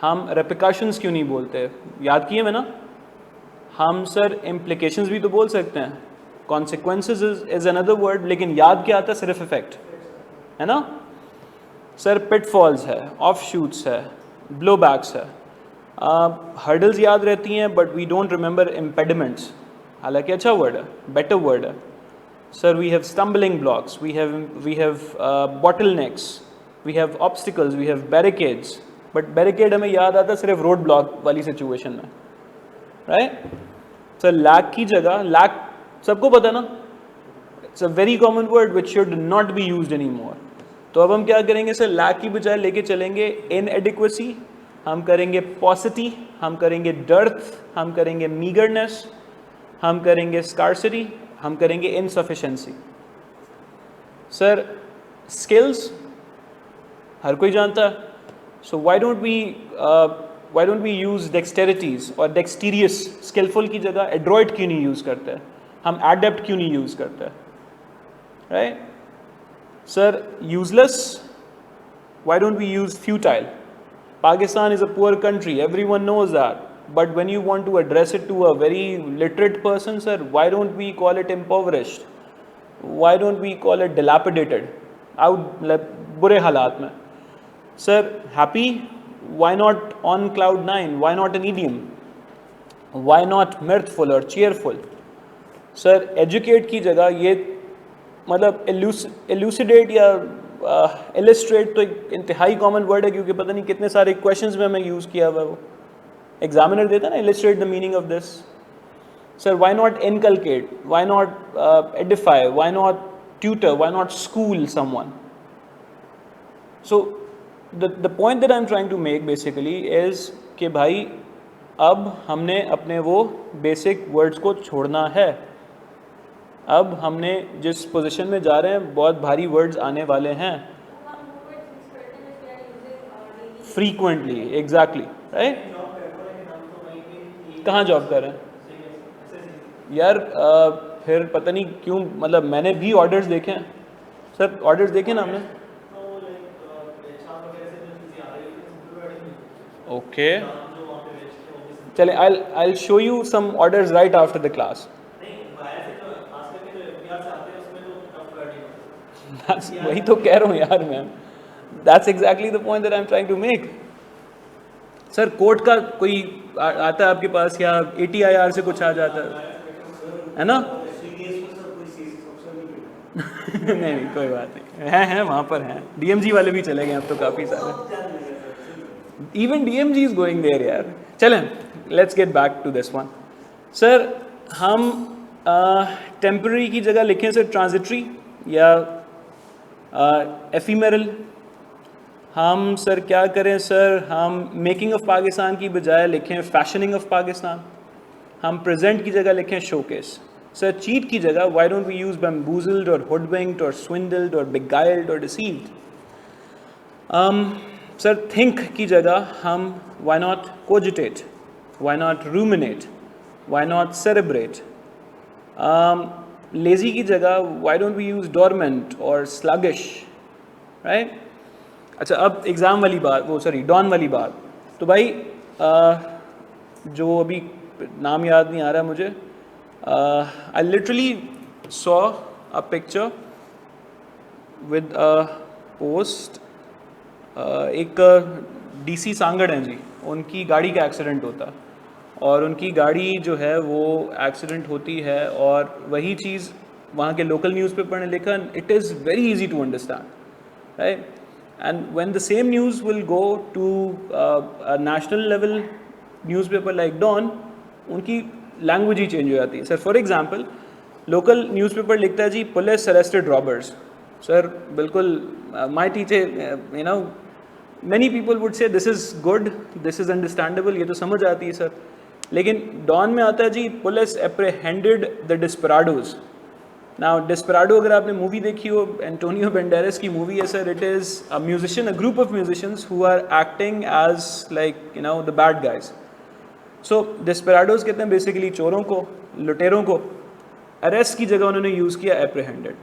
हम repercussions क्यों नहीं बोलते? याद किए मैं ना. हम सर implications भी तो बोल सकते हैं, consequences is another word, लेकिन याद क्या आता है? सिर्फ effect है ना. सर pitfalls है, offshoots है, blowbacks है. hurdles याद रहती हैं but we don't remember impediments. हालांकि अच्छा वर्ड है, बेटर वर्ड है. Sir we have stumbling blocks, we have bottle necks, we have obstacles, we have barricades. But barricade हमें याद आता सिर्फ रोड ब्लॉक वाली सिचुएशन में, राइट. सर लैक की जगह, लैक सबको पता ना, it's a very common word which should not be used any more. तो अब हम क्या करेंगे सर, लैक की बजाय लेके चलेंगे इनएडिक्वेसी, हम करेंगे पॉसिटी, हम करेंगे डर्थ, हम करेंगे मीगरनेस, हम करेंगे स्कार्सिटी, हम करेंगे इनसफिशेंसी। सर स्किल्स हर कोई जानता है, so why don't we use dexterities और डेक्सटीरियस, स्किलफुल की जगह एड्रॉइड क्यों नहीं यूज करते हैं, हम एडेप्ट क्यों नहीं यूज करते हैं, right? Sir useless, why don't we use futile? Pakistan is a poor country, everyone knows that. But when you want to address it to a very literate person, sir, why don't we call it impoverished? Why don't we call it dilapidated? बुरे हालात में. Sir, happy? Why not on cloud 9? Why not an idiom? Why not mirthful or cheerful? Sir, educate की जगह ये मतलब elucidate या illustrate तो एक इंतहाई कॉमन वर्ड है, क्योंकि पता नहीं कितने सारे क्वेश्चंस में मैं यूज़ किया हुआ है वो एग्जामिनर देता ना, illustrate the meaning of this. Sir, why not inculcate? Why not edify? Why not tutor? Why not school someone? So the point that I'm trying to make basically is कि भाई अब हमने अपने वो बेसिक वर्ड्स को छोड़ना है. अब हमने जिस पोजीशन में जा रहे हैं बहुत भारी वर्ड्स आने वाले हैं फ्रीक्वेंटली. Exactly, right? कहाँ जॉब कर रहे हैं यार? फिर पता नहीं क्यों, मतलब मैंने भी ऑर्डर्स देखे हैं सर, ऑर्डर्स देखे ना हमने. ओके, चले I'll show you some orders right after the class. वही तो कह रहा हूँ यार मैं. That's exactly the point that I'm trying to make. Sir court का कोई आता है आपके पास या ATIR से कुछ आ जाता है ना? नहीं कोई बात नहीं, हैं वहाँ पर हैं. DMG वाले भी चले गए अब तो काफ़ी सारे. Even DMG is going there यार. चलें, let's get back to this one. Sir हम टेम्पररी की जगह लिखें सर ट्रांजिटरी या एफीमेरल. हम सर क्या करें सर, हम मेकिंग ऑफ पाकिस्तान की बजाय लिखें फैशनिंग ऑफ पाकिस्तान. हम प्रेजेंट की जगह लिखें शोकेस. सर चीट की जगह व्हाई डोंट वी यूज बैम्बूजल्ड और हुडविंक्ड और स्विंडल्ड और बेगाइल्ड और डिसीव्ड. सर थिंक की जगह हम why not cogitate, why not ruminate, why not cerebrate. Lazy की जगह why don't we use dormant और स्लगिश, राइट? अच्छा अब एग्ज़ाम वाली बात, वो सॉरी डॉन वाली बात. तो भाई जो अभी नाम याद नहीं आ रहा मुझे, I literally saw a picture with a post. एक DC सांगड़ हैं जी, उनकी गाड़ी का एक्सीडेंट होता और उनकी गाड़ी जो है वो एक्सीडेंट होती है और वही चीज़ वहाँ के लोकल न्यूज़पेपर ने लिखा. It is very easy to understand, right? And when the same news will go to a national level newspaper like Dawn, उनकी लैंग्वेज ही चेंज हो जाती है. Sir for example local newspaper लिखता है जी पुलिस अरेस्टेड रॉबर्स. सर बिल्कुल my teacher you know many people would say this is good, this is understandable, ये तो समझ आती है सर. लेकिन डॉन में आता है जी पुलिस एप्रीहेंडेड द डिस्पराडोज. नाउ डिस्पराडो अगर आपने मूवी देखी हो, एंटोनियो बेंडेरेस की मूवी है sir. It is a musician, a group of musicians who are acting as like you know the bad guys. So desperados कहते हैं बेसिकली चोरों को, लुटेरों को. अरेस्ट की जगह उन्होंने यूज़ किया एप्रीहेंडेड.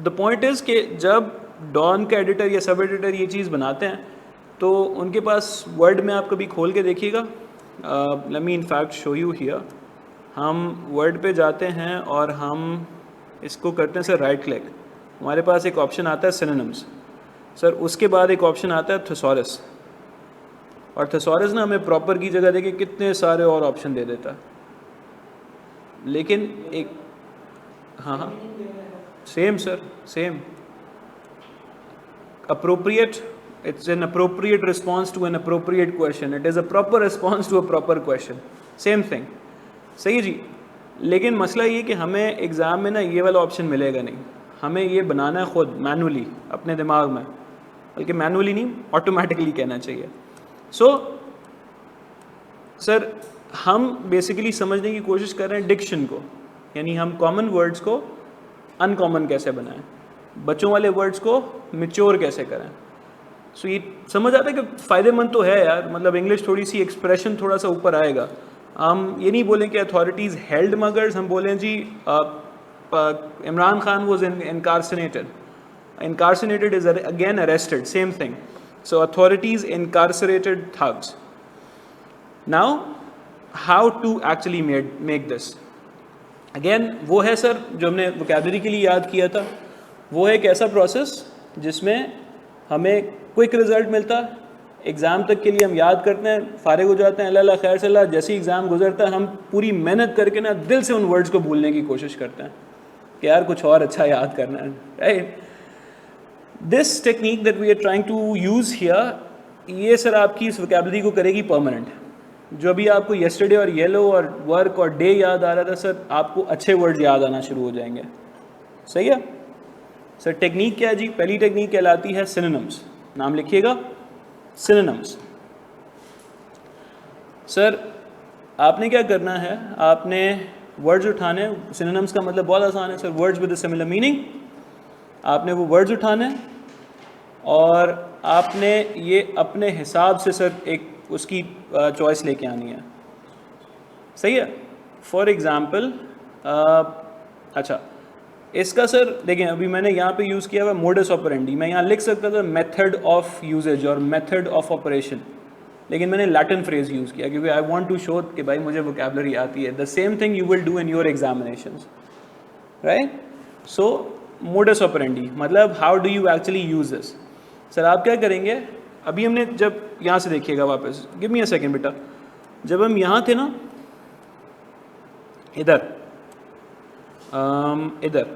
द पॉइंट इज़ कि जब डॉन का एडिटर या सब एडिटर ये चीज़ बनाते हैं तो उनके पास वर्ड में आप कभी खोल के देखिएगा. Let me in fact show you here. हम वर्ड पे जाते हैं और हम इसको करते हैं सर राइट क्लिक. हमारे पास एक ऑप्शन आता है सिनोनिम्स. सर उसके बाद एक ऑप्शन आता है थेसॉरस. और थेसॉरस ना हमें प्रॉपर की जगह देके कितने सारे और ऑप्शन दे देता है. लेकिन एक हाँ same sir same. appropriate, it's an appropriate response to an appropriate question. It is a proper response to a proper question. Same thing. सही जी. लेकिन मसला ये कि हमें एग्ज़ाम में ना ये वाला ऑप्शन मिलेगा नहीं. हमें ये बनाना है ख़ुद मैनुअली अपने दिमाग में. बल्कि मैनुअली नहीं, ऑटोमेटिकली कहना चाहिए। सो सर हम बेसिकली समझने की कोशिश कर रहे हैं डिक्शन को, यानी हम कॉमन वर्ड्स को अनकॉमन कैसे बनाएं, बच्चों वाले वर्ड्स को मिच्योर कैसे करें। सो ये समझ आता है कि फ़ायदेमंद तो है यार, मतलब इंग्लिश थोड़ी सी एक्सप्रेशन थोड़ा सा ऊपर आएगा। हम ये नहीं बोलें कि अथॉरिटीज़ हेल्ड मगर्स, हम बोलें जी Imran Khan was incarcerated, incarcerated is again arrested, same thing. So authorities incarcerated thugs. Now how to actually make this? Again वो है सर जो हमने vocabulary के लिए याद किया था, वो है एक ऐसा प्रोसेस जिसमें हमें क्विक रिजल्ट मिलता है, एग्ज़ाम तक के लिए हम याद करते हैं, फारिग हो जाते हैं, अल्लाह खैर से अल्लाह, जैसे ही एग्ज़ाम गुजरता है हम पूरी मेहनत करके ना दिल से उन वर्ड्स को भूलने की कोशिश करते हैं कि यार कुछ और अच्छा याद करना है, right. This technique that we are trying to use here, ये सर आपकी इस वोकैबुलरी को करेगी परमानेंट। जो अभी आपको येस्टरडे और येलो और वर्क और डे याद आ रहा था सर, आपको अच्छे वर्ड्स याद आना शुरू हो जाएंगे। सही है सर। टेक्निक क्या है जी? पहली टेक्निक कहलाती है सिनोनिम्स। नाम लिखिएगा, सिनोनिम्स। सर आपने क्या करना है, आपने वर्ड्स उठाने, सिनोनिम्स का मतलब बहुत आसान है sir, words with a similar meaning. आपने वो वर्ड्स उठाने और आपने ये अपने हिसाब से सर एक उसकी चॉइस लेके आनी है। सही है। फॉर एग्ज़ाम्पल अच्छा इसका सर देखें, अभी मैंने यहाँ पे यूज़ किया हुआ मोडस ऑपरेंडी। मैं यहाँ लिख सकता था मेथड ऑफ यूजेज और मेथड ऑफ ऑपरेशन, लेकिन मैंने लैटिन फ्रेज यूज़ किया क्योंकि आई वांट टू शो कि भाई मुझे वोकैबुलरी आती है। The same thing you will do in your examinations, right. So modus operandi मतलब how do you actually use this. Sir आप क्या करेंगे, अभी हमने जब यहाँ से देखिएगा वापस, गिव मी अ सेकेंड बेटा, जब हम यहाँ थे ना, इधर इधर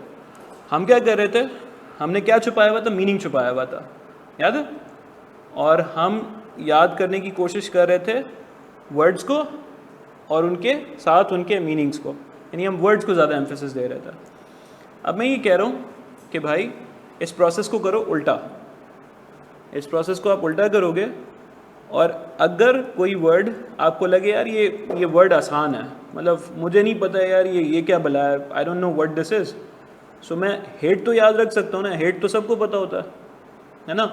हम क्या कर रहे थे, हमने क्या छुपाया हुआ था, मीनिंग छुपाया हुआ था, याद है। और हम याद करने की कोशिश कर रहे थे वर्ड्स को और उनके साथ उनके मीनिंग्स को, यानी हम वर्ड्स को ज़्यादा एम्फेसिस दे रहे थे। अब मैं ये कह रहा हूँ कि भाई इस प्रोसेस को करो उल्टा, इस प्रोसेस को आप उल्टा करोगे और अगर कोई वर्ड आपको लगे यार ये वर्ड आसान है, मतलब मुझे नहीं पता यार ये क्या भला है, I don't know what this is, so मैं हेट तो याद रख सकता हूँ ना, हेट तो सबको पता होता है ना।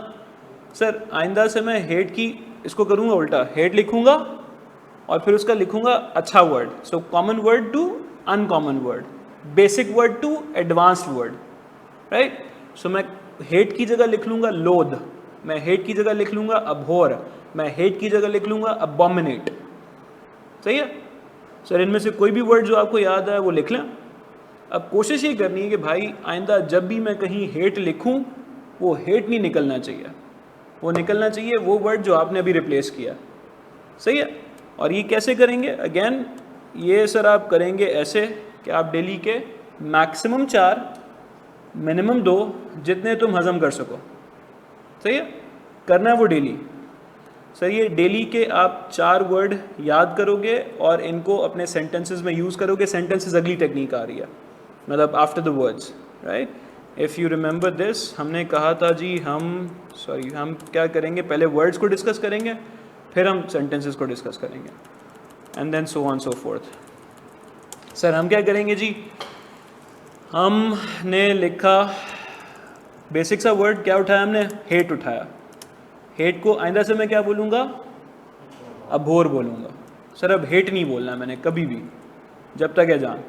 सर आइंदा से मैं हेट की इसको करूँगा उल्टा, हेट लिखूँगा और फिर उसका लिखूँगा अच्छा word. So common word to uncommon word, basic word to advanced word, right. So मैं हेट की जगह लिख लूँगा लोध, मैं हेट की जगह लिख लूँगा अभोर, मैं हेट की जगह लिख लूँगा अबॉमिनेट। सही है सर। इनमें से कोई भी वर्ड जो आपको याद आए वो लिख लें। अब कोशिश ये करनी है कि भाई आइंदा जब भी मैं कहीं हेट लिखूं वो हेट नहीं निकलना चाहिए, वो निकलना चाहिए वो वर्ड जो आपने अभी रिप्लेस किया। सही है। और ये कैसे करेंगे, अगेन ये सर आप करेंगे ऐसे कि आप डेली के मैक्सिमम 4 मिनिमम 2 जितने तुम हजम कर सको। सही है, करना है वो डेली। सर ये डेली के आप 4 वर्ड याद करोगे और इनको अपने सेंटेंसेस में यूज़ करोगे। सेंटेंसेस अगली टेक्निक आ रही है, मतलब after the words, right. If you remember this, हमने कहा था जी हम क्या करेंगे, पहले वर्ड्स को डिस्कस करेंगे, फिर हम सेंटेंसेस को डिस्कस करेंगे, and then so on so forth. Sir हम क्या करेंगे जी, हमने लिखा बेसिक सा वर्ड, क्या उठाया हमने, हेट उठाया। हेट को आइंदा से मैं क्या बोलूँगा, अभोर बोलूँगा। सर अब हेट नहीं बोलना है मैंने कभी भी, जब तक है जान,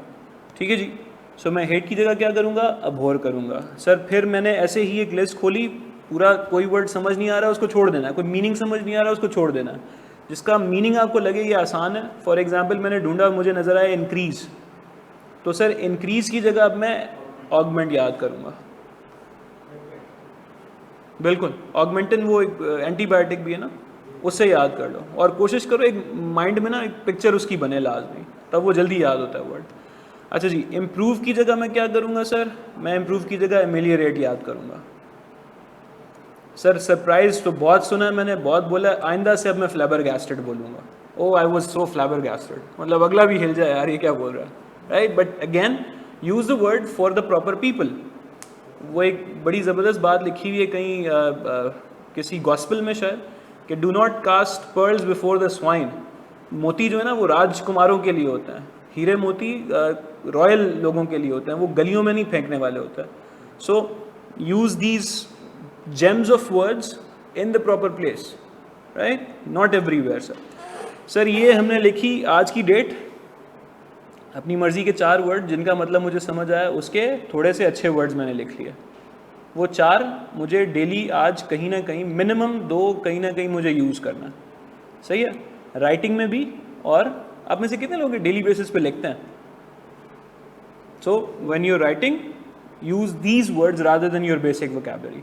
ठीक है जी। सो मैं हेट की जगह क्या करूँगा, अभोर करूँगा। सर फिर मैंने ऐसे ही एक लिस्ट खोली, पूरा कोई वर्ड समझ नहीं आ रहा उसको छोड़ देना है, कोई मीनिंग समझ नहीं आ रहा उसको छोड़ देना है, जिसका मीनिंग आपको लगे ये आसान है। फॉर एग्जाम्पल मैंने ढूंढा, मुझे नज़र आया इंक्रीज़, तो सर इंक्रीज़ की जगह अब मैं ऑगमेंट याद करूँगा। बिल्कुल, ऑगमेंटन वो एक एंटीबायोटिक भी है ना, उससे याद कर लो और कोशिश करो एक माइंड में ना एक पिक्चर उसकी बने लाजमी, तब वो जल्दी याद होता है वर्ड। अच्छा जी, इम्प्रूव की जगह मैं क्या करूँगा सर, मैं इम्प्रूव की जगह एमेलियरेट याद करूँगा। सर सरप्राइज तो बहुत सुना है मैंने, बहुत बोला है, आइंदा से अब मैं फ्लैबरगैस्टेड बोलूँगा। ओ आई वॉज सो फ्लैबरगैस्टेड, मतलब अगला भी हिल जाए यार ये क्या बोल रहा है, right. But again use the word for the proper people. वो एक बड़ी ज़बरदस्त बात लिखी हुई है कहीं किसी गॉस्पेल में शायद, कि do not cast pearls before the swine. मोती जो है ना वो राजकुमारों के लिए होता है, हीरे मोती रॉयल लोगों के लिए होते हैं, वो गलियों में नहीं फेंकने वाले होते हैं। So use these James of words in the proper place, right, not everywhere. Sir ये हमने लिखी आज की डेट, अपनी मर्जी के 4 वर्ड जिनका मतलब मुझे समझ आया, उसके थोड़े से अच्छे वर्ड्स मैंने लिख लिए। वो 4 मुझे डेली आज कहीं ना कहीं मिनिमम 2 कहीं ना कहीं मुझे यूज़ करना है। सही है, राइटिंग में भी। और आप में से कितने लोग डेली बेसिस पे लिखते हैं? So when you are writing use these words rather than your basic vocabulary.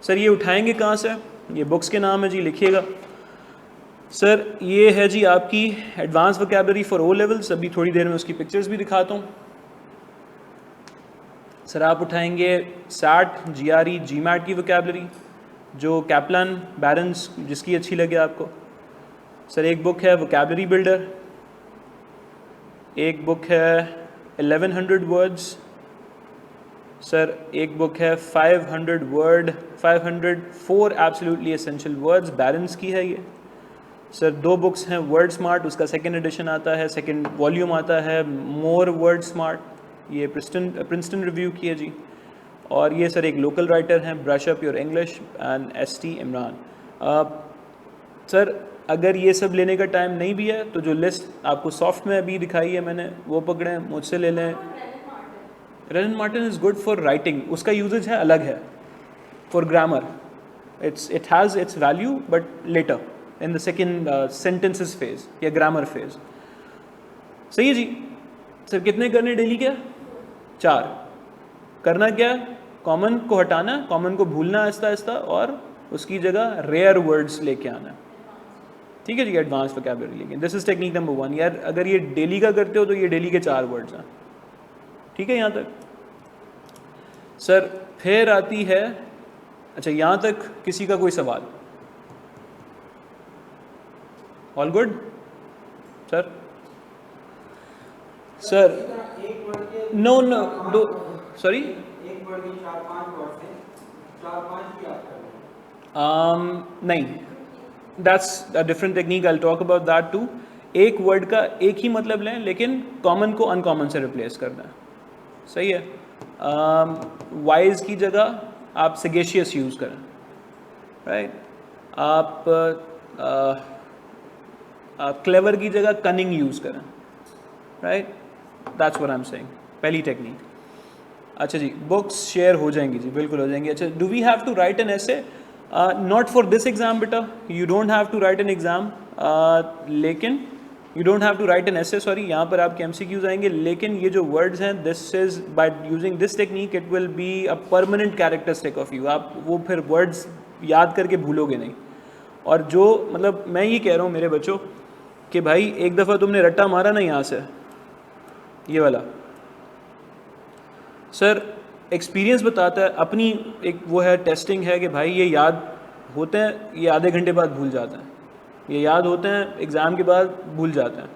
Sir ये उठाएंगे कहाँ से? ये बुक्स के नाम है जी, लिखिएगा। सर ये है जी आपकी advance vocabulary for O levels, अभी थोड़ी देर में उसकी पिक्चर्स भी दिखाता हूँ। सर आप उठाएंगे सैट, GRE, GMAT की वोकैबुलरी, जो कैप्लान बैरन्स जिसकी अच्छी लगे आपको। सर एक बुक है वोकैबुलरी बिल्डर, एक बुक है 1100 वर्ड्स। सर एक बुक है 504 एब्सोल्युटली एसेंशियल वर्ड्स, बैरन्स की है ये। सर 2 बुक्स हैं वर्ड स्मार्ट, उसका सेकेंड एडिशन आता है, सेकेंड वॉल्यूम आता है, मोर वर्ड स्मार्ट, ये प्रिंसटन रिव्यू की है जी। और ये सर एक लोकल राइटर हैं, brush up your English and ST Imran. Sir अगर ये सब लेने का टाइम नहीं भी है तो जो लिस्ट आपको सॉफ्ट में अभी दिखाई है मैंने वो पकड़ें, मुझसे ले लें। Rylan Martin is good for writing, उसका यूजेज है अलग है। For grammar it has its value but later in the second sentences phase या ग्रामर फेज। सही है जी। सर कितने करने डेली के? 4। करना क्या है? कॉमन को हटाना, कॉमन को भूलना आहिस्ता आहिस्ता, और उसकी जगह रेयर वर्ड्स लेके आना। ठीक है जी, एडवांस वोकैबुलरी लेकिन दिस इज टेक्निक नंबर 1। यार अगर ये डेली का करते हो तो ये डेली के 4 वर्ड्स हैं। ठीक है यहाँ तक? सर फिर आती है, अच्छा यहाँ तक किसी का कोई सवाल? All good sir? Sir no no though, sorry नहीं, that's a different technique, I will talk about that too. एक वर्ड का एक ही मतलब लें लेकिन कॉमन को अनकॉमन से रिप्लेस करना है। सही है। वाइज की जगह आप सगेशियस यूज़ करें, राइट। आप क्लेवर की जगह कनिंग यूज़ करें, right. That's what I am saying, पहली टेक्निक। अच्छा जी, बुक्स शेयर हो जाएंगी जी, बिल्कुल हो जाएंगी। अच्छा, do we have to write an essay? Not for this exam बेटा, you don't have to write an exam, लेकिन you don't have to write an essay, sorry, यहाँ पर आपके MCQs आएंगे। लेकिन ये जो वर्ड्स हैं, this is by using this technique it will be a permanent characteristic of you. आप वो फिर वर्ड्स याद करके भूलोगे नहीं। और जो मतलब मैं ये कह रहा हूँ मेरे बच्चों कि भाई एक दफ़ा तुमने रट्टा मारा ना यहाँ से, ये वाला, सर एक्सपीरियंस बताता है, अपनी एक वो है टेस्टिंग है कि भाई ये याद होते हैं, ये आधे घंटे बाद भूल जाते हैं, ये याद होते हैं एग्ज़ाम के बाद भूल जाते हैं।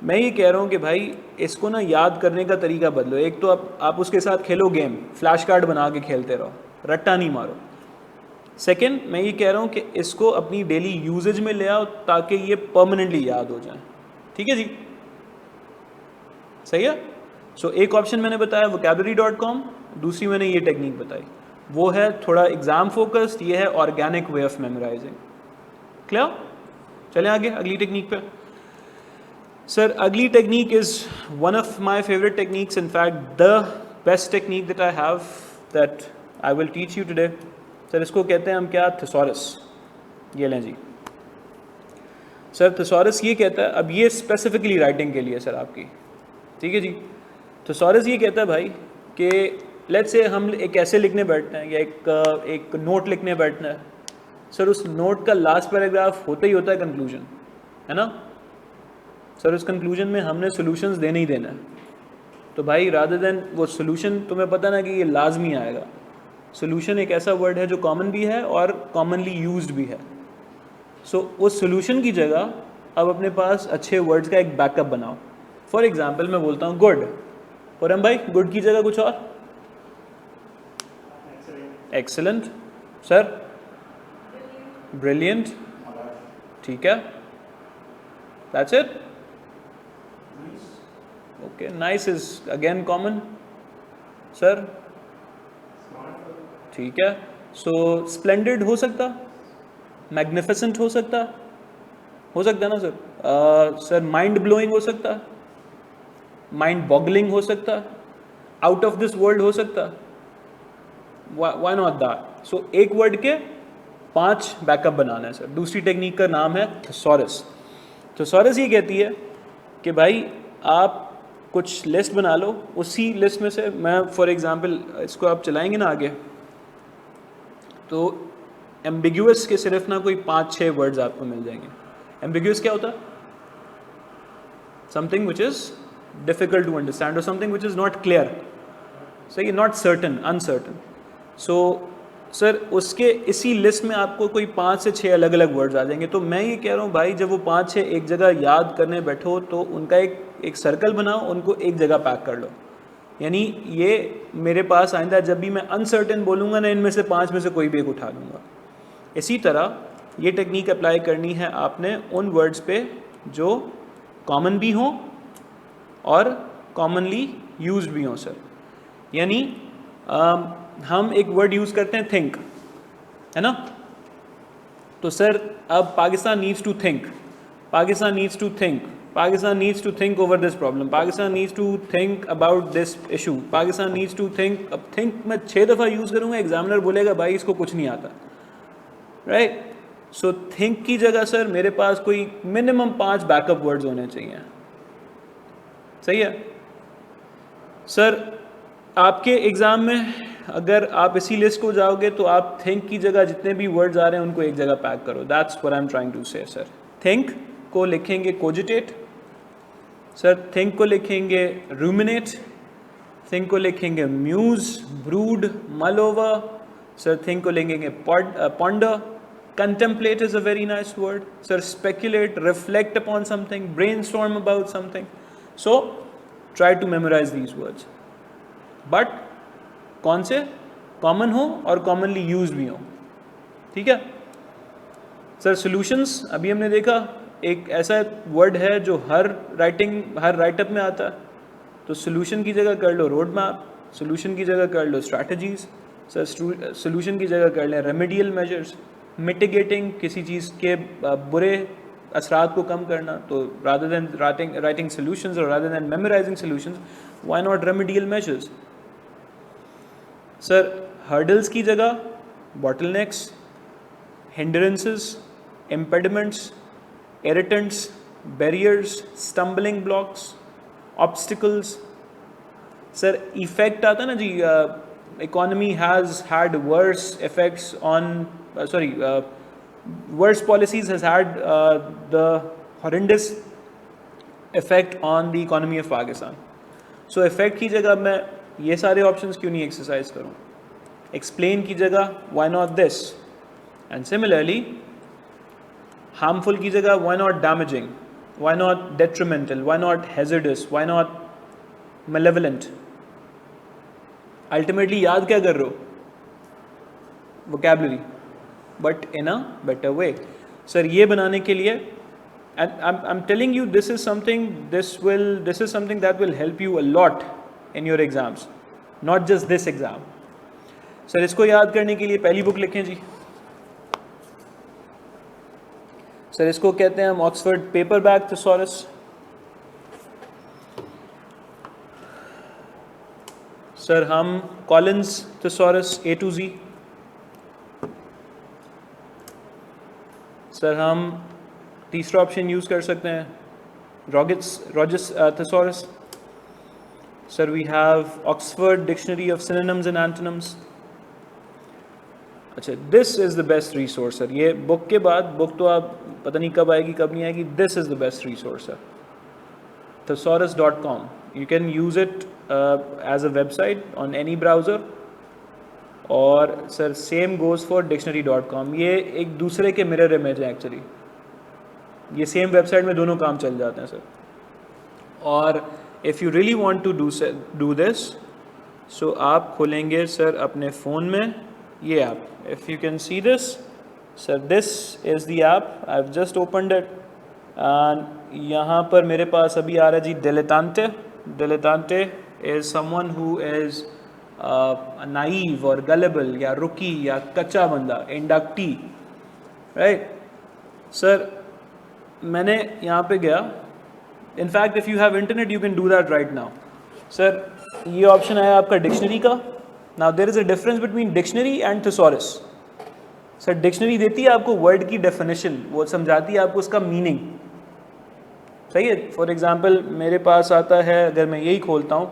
मैं ये कह रहा हूँ कि भाई इसको ना याद करने का तरीका बदलो। एक तो आप उसके साथ खेलो गेम, फ्लैश कार्ड बना के खेलते रहो, रट्टा नहीं मारो। सेकंड, मैं ये कह रहा हूँ कि इसको अपनी डेली यूजेज में ले आओ ताकि ये परमानेंटली याद हो जाए। ठीक है जी, सही है। सो एक ऑप्शन मैंने बताया vocabulary.com, दूसरी मैंने ये टेक्निक बताई, वो है थोड़ा एग्जाम फोकस्ड, ये है organic way of memorising. Clear? चलें आगे अगली टेक्निक पे। सर अगली technique is one of my favourite techniques, in fact the best technique that I have that I will teach you today. Sir इसको कहते हैं हम क्या? थिसॉरस। ये लें जी सर, थिसॉरस ये कहता है, अब ये स्पेसिफिकली राइटिंग के लिए सर आपकी, ठीक है जी। थिसॉरस ये कहता है भाई कि लेट्स से हम एक ऐसे लिखने बैठते हैं या एक नोट लिखने बैठना है। सर उस नोट का लास्ट पैराग्राफ होता ही होता है कंक्लूजन, है ना सर। उस कंक्लूजन में हमने सॉल्यूशंस देने ही देना है। तो भाई रादर देन वो सॉल्यूशन, तुम्हें पता ना कि ये लाजमी आएगा। सॉल्यूशन एक ऐसा वर्ड है जो कॉमन भी है और कॉमनली यूज्ड भी है। सो उस सॉल्यूशन की जगह अब अपने पास अच्छे वर्ड्स का एक बैकअप बनाओ। फॉर एग्जाम्पल मैं बोलता हूँ गुड, और हम भाई गुड की जगह कुछ और, एक्सेलेंट। सर brilliant, ठीक है, that's it. Okay, nice is again common, sir, ठीक है. So splendid हो सकता, magnificent हो सकता है ना सर. सर माइंड ब्लोइंग हो सकता, माइंड बॉगलिंग हो सकता, आउट ऑफ दिस वर्ल्ड हो सकता. Why not that. सो एक वर्ड के 5 बैकअप बनाना है सर. दूसरी टेक्निक का नाम है थेसॉरस. थेसॉरस ये कहती है कि भाई आप कुछ लिस्ट बना लो, उसी लिस्ट में से मैं फॉर एग्जांपल इसको आप चलाएंगे ना आगे, तो एम्बिग्यूअस के सिर्फ ना कोई 5-6 वर्ड्स आपको मिल जाएंगे. एम्बिग्यूअस क्या होता है? Something which is difficult to understand और something which is not clear. सही, not certain, uncertain. So sir उसके इसी लिस्ट में आपको कोई 5 से 6 अलग अलग वर्ड्स आ जाएंगे. तो मैं ये कह रहा हूँ भाई, जब वो 5-6 एक जगह याद करने बैठो तो उनका एक सर्कल बनाओ, उनको एक जगह पैक कर लो. यानी ये मेरे पास आइंदा जब भी मैं अनसर्टन बोलूँगा ना, इनमें से 5 में से कोई भी एक उठा लूँगा. इसी तरह ये टेक्निक अप्लाई करनी है आपने उन वर्ड्स पे जो कॉमन भी हों और कॉमनली यूज्ड भी हों सर. यानी हम एक वर्ड यूज़ करते हैं थिंक, है ना. तो सर अब Pakistan needs to think, Pakistan needs to think, Pakistan needs to think over this problem, Pakistan needs to think about this issue, Pakistan needs to think. अब थिंक मैं 6 दफ़ा यूज़ करूँगा, एग्जामिनर बोलेगा भाई इसको कुछ नहीं आता, राइट. सो थिंक की जगह सर मेरे पास कोई मिनिमम 5 बैकअप वर्ड्स होने चाहिए. सही है सर. आपके एग्ज़ाम में अगर आप इसी लिस्ट को जाओगे तो आप थिंक की जगह जितने भी वर्ड्स आ रहे हैं उनको एक जगह पैक करो. That's what I am trying to say sir. Think को लिखेंगे कोजिटेट सर, थिंक को लिखेंगे रूमिनेट, थिंक को लिखेंगे muse, brood, mull over sir, think को लिखेंगे ponder. Contemplate is a very nice word sir. Speculate, reflect upon something, brainstorm about something. So try to memorise these words, but कौन से common हो और commonly use भी हो. ठीक है सर. सॉल्यूशंस अभी हमने देखा एक ऐसा वर्ड है जो हर राइटअप में आता है. तो सॉल्यूशन की जगह कर लो रोड मैप, सॉल्यूशन की जगह कर लो स्ट्रैटेजीज सर, सॉल्यूशन की जगह कर लें रेमेडियल मेजर्स, मिटिगेटिंग किसी चीज़ के बुरे असरात को कम करना. तो रादर देन राइटिंग सॉल्यूशंस और rather than memorising solutions, why not remedial measures sir. Hurdles की जगह bottlenecks, hindrances, impediments, irritants, barriers, stumbling blocks, obstacles sir. Effect आता है ना जी, economy has had worse effects on worse policies has had the horrendous effect on the economy of Pakistan. So effect की जगह मैं ये सारे options क्यों नहीं exercise करूँ? Explain की जगह why not this? And similarly harmful की जगह why not damaging? Why not detrimental? Why not hazardous? Why not malevolent? Ultimately याद क्या कर रहे हो? Vocabulary. But in a better way. Sir, ये बनाने के लिए, and I'm telling you this is something that will help you a lot in your exams, not just this exam. Sir, इसको याद करने के लिए पहली बुक लिखें जी. सर इसको कहते हैं हम ऑक्सफोर्ड पेपरबैक थिसॉरस. सर हम Collins thesaurus A to Z. Sir हम तीसरा ऑप्शन यूज़ कर सकते हैं Roget's thesaurus. Sir we have Oxford dictionary of synonyms and antonyms. अच्छा, this is the best resource sir. ये बुक के बाद, बुक तो आप पता नहीं कब आएगी कब नहीं आएगी, this is the best resource sir. thesaurus.com. You can use it as a website on any browser. और sir same goes for dictionary com. ये एक दूसरे के मिरर इमेज है एक्चुअली. ये सेम वेबसाइट में दोनों काम चल जाते हैं सर. और if you really want to do this, so आप खोलेंगे सर अपने फ़ोन में ये app. If you can see this, sir this is the app, I have just opened it and यहाँ पर मेरे पास अभी आ रहा है जी dilettante. Dilettante is someone who is naive और gullible या रुकी या कच्चा बंदा, inductee, राइट. सर मैंने यहाँ पे गया, in fact if you have internet you can do that right now. Sir ये ऑप्शन आया आपका डिक्शनरी का. Now there is a difference between dictionary and thesaurus. Sir dictionary देती है आपको वर्ड की डेफिनेशन, वो समझाती है आपको उसका मीनिंग, सही है. फॉर एग्जाम्पल मेरे पास आता है, अगर मैं यही खोलता हूँ,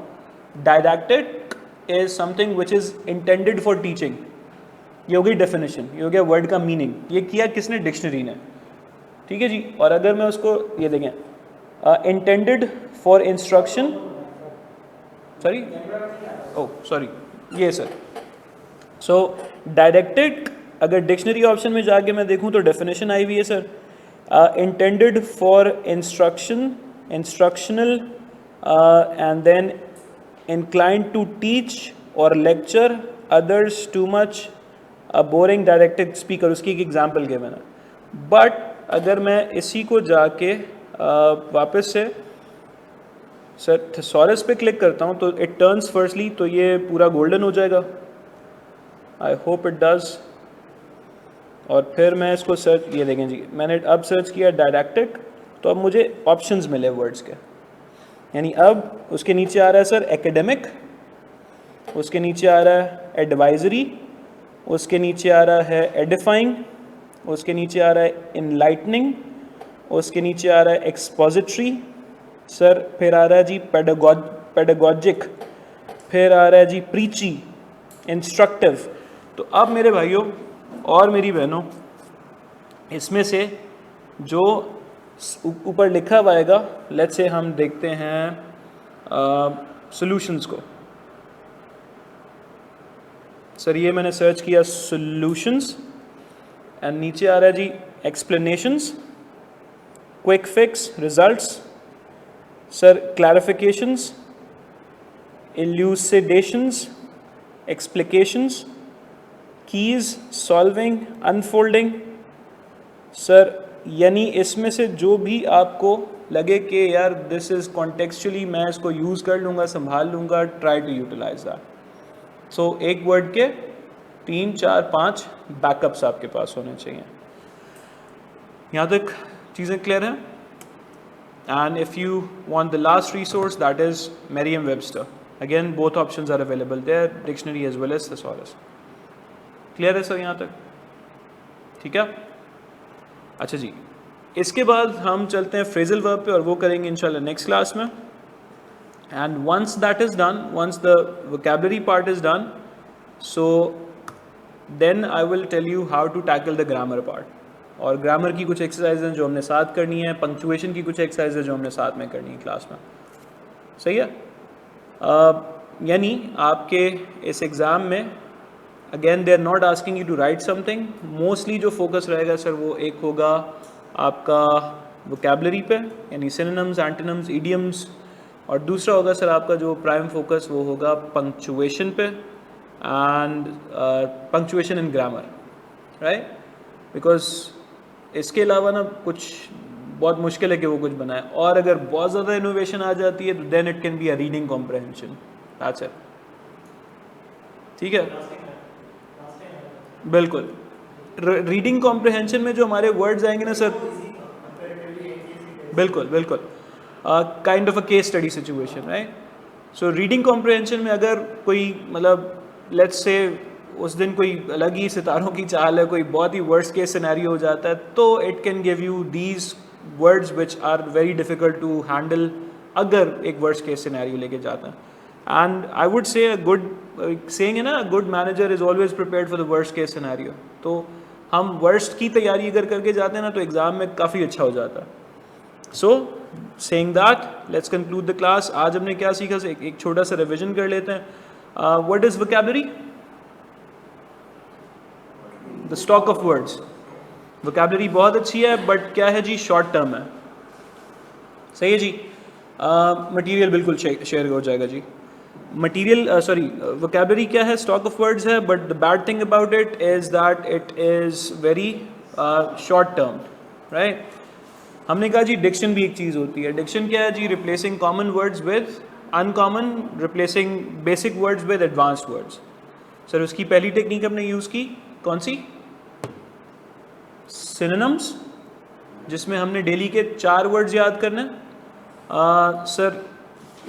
didactic is something which is intended for teaching. ये हो गई डेफिनेशन, ये हो गया वर्ड का मीनिंग. ये किया किसने? डिक्शनरी ने, ठीक है जी. और अगर मैं उसको ये देखें, intended for instruction, sorry oh sorry ये सर. सो डायडैक्टिक अगर डिक्शनरी ऑप्शन में जाके मैं देखूं तो डेफिनेशन आई हुई है sir, intended for instruction, instructional and then inclined to teach or lecture others too much, a boring didactic speaker. उसकी एक एग्जाम्पल के मैंने. बट अगर मैं इसी को जाके वापस से सर थिसॉरस पे क्लिक करता हूँ तो इट टर्न्स फर्स्टली, तो ये पूरा गोल्डन हो जाएगा. I hope it does. और फिर मैं इसको सर्च, ये देखें जी मैंने अब सर्च किया डायडैक्टिक, तो अब मुझे ऑप्शंस मिले वर्ड्स के. यानी अब उसके नीचे आ रहा है सर एकेडमिक, उसके नीचे आ रहा है एडवाइजरी, उसके नीचे आ रहा है एडिफाइंग, उसके नीचे आ रहा है इनलाइटनिंग, उसके नीचे आ रहा है एक्सपोजिटरी सर, फिर आ रहा है जी पेडागॉजिक, फिर आ रहा है जी प्रीची, इंस्ट्रक्टिव. तो अब मेरे भाइयों और मेरी बहनों, इसमें से जो ऊपर लिखा हुआ आएगा, लेट्स से हम देखते हैं सॉल्यूशंस को. सर ये मैंने सर्च किया सॉल्यूशंस एंड नीचे आ रहा है जी explanations, quick fix, results, sir clarifications, elucidations, explications, keys, solving, unfolding. Sir यानी इसमें से जो भी आपको लगे कि यार दिस इज़ कॉन्टेक्चुअली मैं इसको यूज़ कर लूँगा, संभाल लूँगा, ट्राई टू यूटिलाइज दैट. सो एक वर्ड के 3, 4, 5 बैकअप्स आपके पास होने चाहिए. यहाँ तक चीज़ें क्लियर हैं. And if you want the last resource that is Merriam-Webster. Again both options are available there, dictionary as well as thesaurus. Clear है सर यहाँ तक? ठीक है. अच्छा जी, इसके बाद हम चलते हैं फ्रेजल वर्ब पे और वो करेंगे इंशाल्लाह नेक्स्ट क्लास में. And once that is done, once the vocabulary part is done, so then I will tell you how to tackle the grammar part. और ग्रामर की कुछ एक्सरसाइज हैं जो हमने साथ करनी है, पंक्चुएशन की कुछ एक्सरसाइज है जो हमने साथ में करनी है क्लास में. सही है. यानी आपके इस एग्ज़ाम में again they are not asking you to write something. Mostly जो फोकस रहेगा सर वो एक होगा आपका वोकैबुलरी पे, यानी सिनोनिम्स, एंटोनिम्स, इडियम्स, और दूसरा होगा सर आपका जो प्राइम फोकस वो होगा पंक्चुएशन पे and punctuation in grammar, right. Because इसके अलावा ना कुछ बहुत मुश्किल है कि वो कुछ बनाए. और अगर बहुत ज़्यादा इनोवेशन आ जाती है तो then it can be a reading comprehension. That's it. ठीक है. बिल्कुल. रीडिंग कॉम्प्रहेंशन में जो हमारे वर्ड्स आएंगे ना सर, बिल्कुल बिल्कुल kind of a case study situation, right. So reading comprehension में अगर कोई मतलब लेट्स से उस दिन कोई अलग ही सितारों की चाल है, कोई बहुत ही वर्स्ट केस सिनेरियो हो जाता है, तो it can give you these words which are very difficult to handle अगर एक वर्स्ट केस सिनेरियो लेके जाता है. एंड आई वुड से अ गुड सेइंग है ना, good manager is always prepared for the worst case scenario. तो हम वर्स्ट की तैयारी अगर करके जाते हैं ना तो एग्जाम में काफ़ी अच्छा हो जाता है. So saying that let's conclude the class. आज हमने क्या सीखा, एक छोटा सा रिविजन कर लेते हैं. What is vocabulary? The stock of words. Vocabulary बहुत अच्छी है बट क्या है जी, शॉर्ट टर्म है. सही है जी. मटेरियल बिल्कुल शेयर हो जाएगा जी. मटीरियल वोकेबलरी क्या है, स्टॉक ऑफ वर्ड्स है, but the bad thing about it is that it is very short term, right. हमने कहा जी डिक्शन भी एक चीज़ होती है। डिक्शन क्या है जी? Replacing common words with uncommon, replacing basic words with advanced words. Sir उसकी पहली टेक्निक हमने यूज़ की, कौन सी? सिनोनिम्स, जिसमें हमने डेली के 4 वर्ड्स याद करने हैं। सर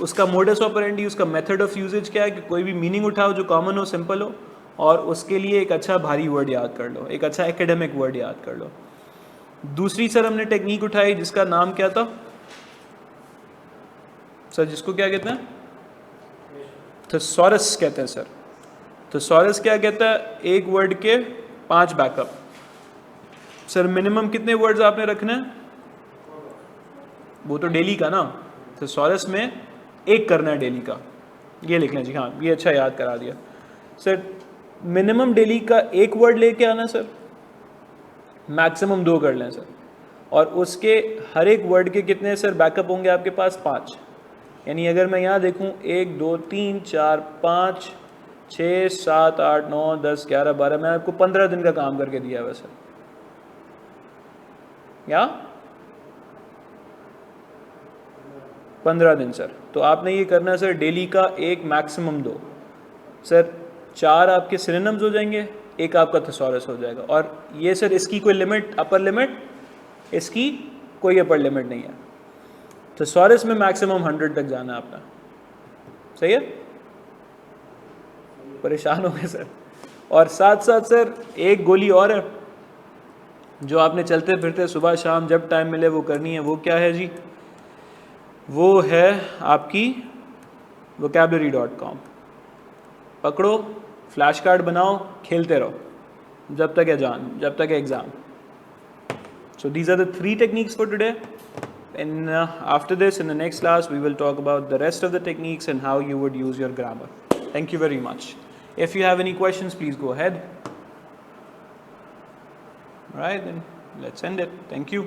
उसका मोडस ऑपरेंडी, उसका मेथड ऑफ यूजेज क्या है कि कोई भी मीनिंग उठाओ जो कॉमन हो, सिंपल हो, और उसके लिए एक अच्छा भारी वर्ड याद कर लो, एक अच्छा एकेडमिक वर्ड याद कर लो। दूसरी सर हमने टेक्निक उठाई जिसका नाम क्या था सर? जिसको क्या कहते हैं? थेसॉरस कहते हैं सर। थेसॉरस क्या कहता है? एक वर्ड के 5 बैकअप। सर मिनिमम कितने वर्ड्स आपने रखने हैं? वो तो डेली का ना, थेसॉरस में एक करना है डेली का, ये लिख लें जी। हाँ ये अच्छा याद करा दिया सर। मिनिमम डेली का एक वर्ड लेके आना सर, मैक्सिमम 2 कर लें सर, और उसके हर एक वर्ड के कितने सर बैकअप होंगे आपके पास? 5। यानी अगर मैं यहाँ देखूँ 1 2 3 4 5 6 7 8 9 10 11 12, मैं आपको 15 दिन का काम करके दिया है सर। या 15 दिन सर। तो आपने ये करना है सर डेली का एक, मैक्सिमम 2 सर। 4 आपके सिनोनिम्स हो जाएंगे, एक आपका थेसॉरस हो जाएगा। और ये सर इसकी कोई लिमिट, अपर लिमिट, इसकी कोई अपर लिमिट नहीं है। थेसॉरस में मैक्सिमम 100 तक जाना है आपका, सही है? परेशान हो गए सर। और साथ साथ सर एक गोली और है जो आपने चलते फिरते सुबह शाम जब टाइम मिले वो करनी है। वो क्या है जी? वो है आपकी vocabulary.com। पकड़ो, फ्लैश कार्ड बनाओ, खेलते रहो जब तक है जान, जब तक है exam. So these are the 3 techniques for today. And after this, in the next class, we will talk about the rest of the techniques and how you would use your grammar. Thank you very much. If you have any questions, please go ahead. All right, then let's end it. Thank you.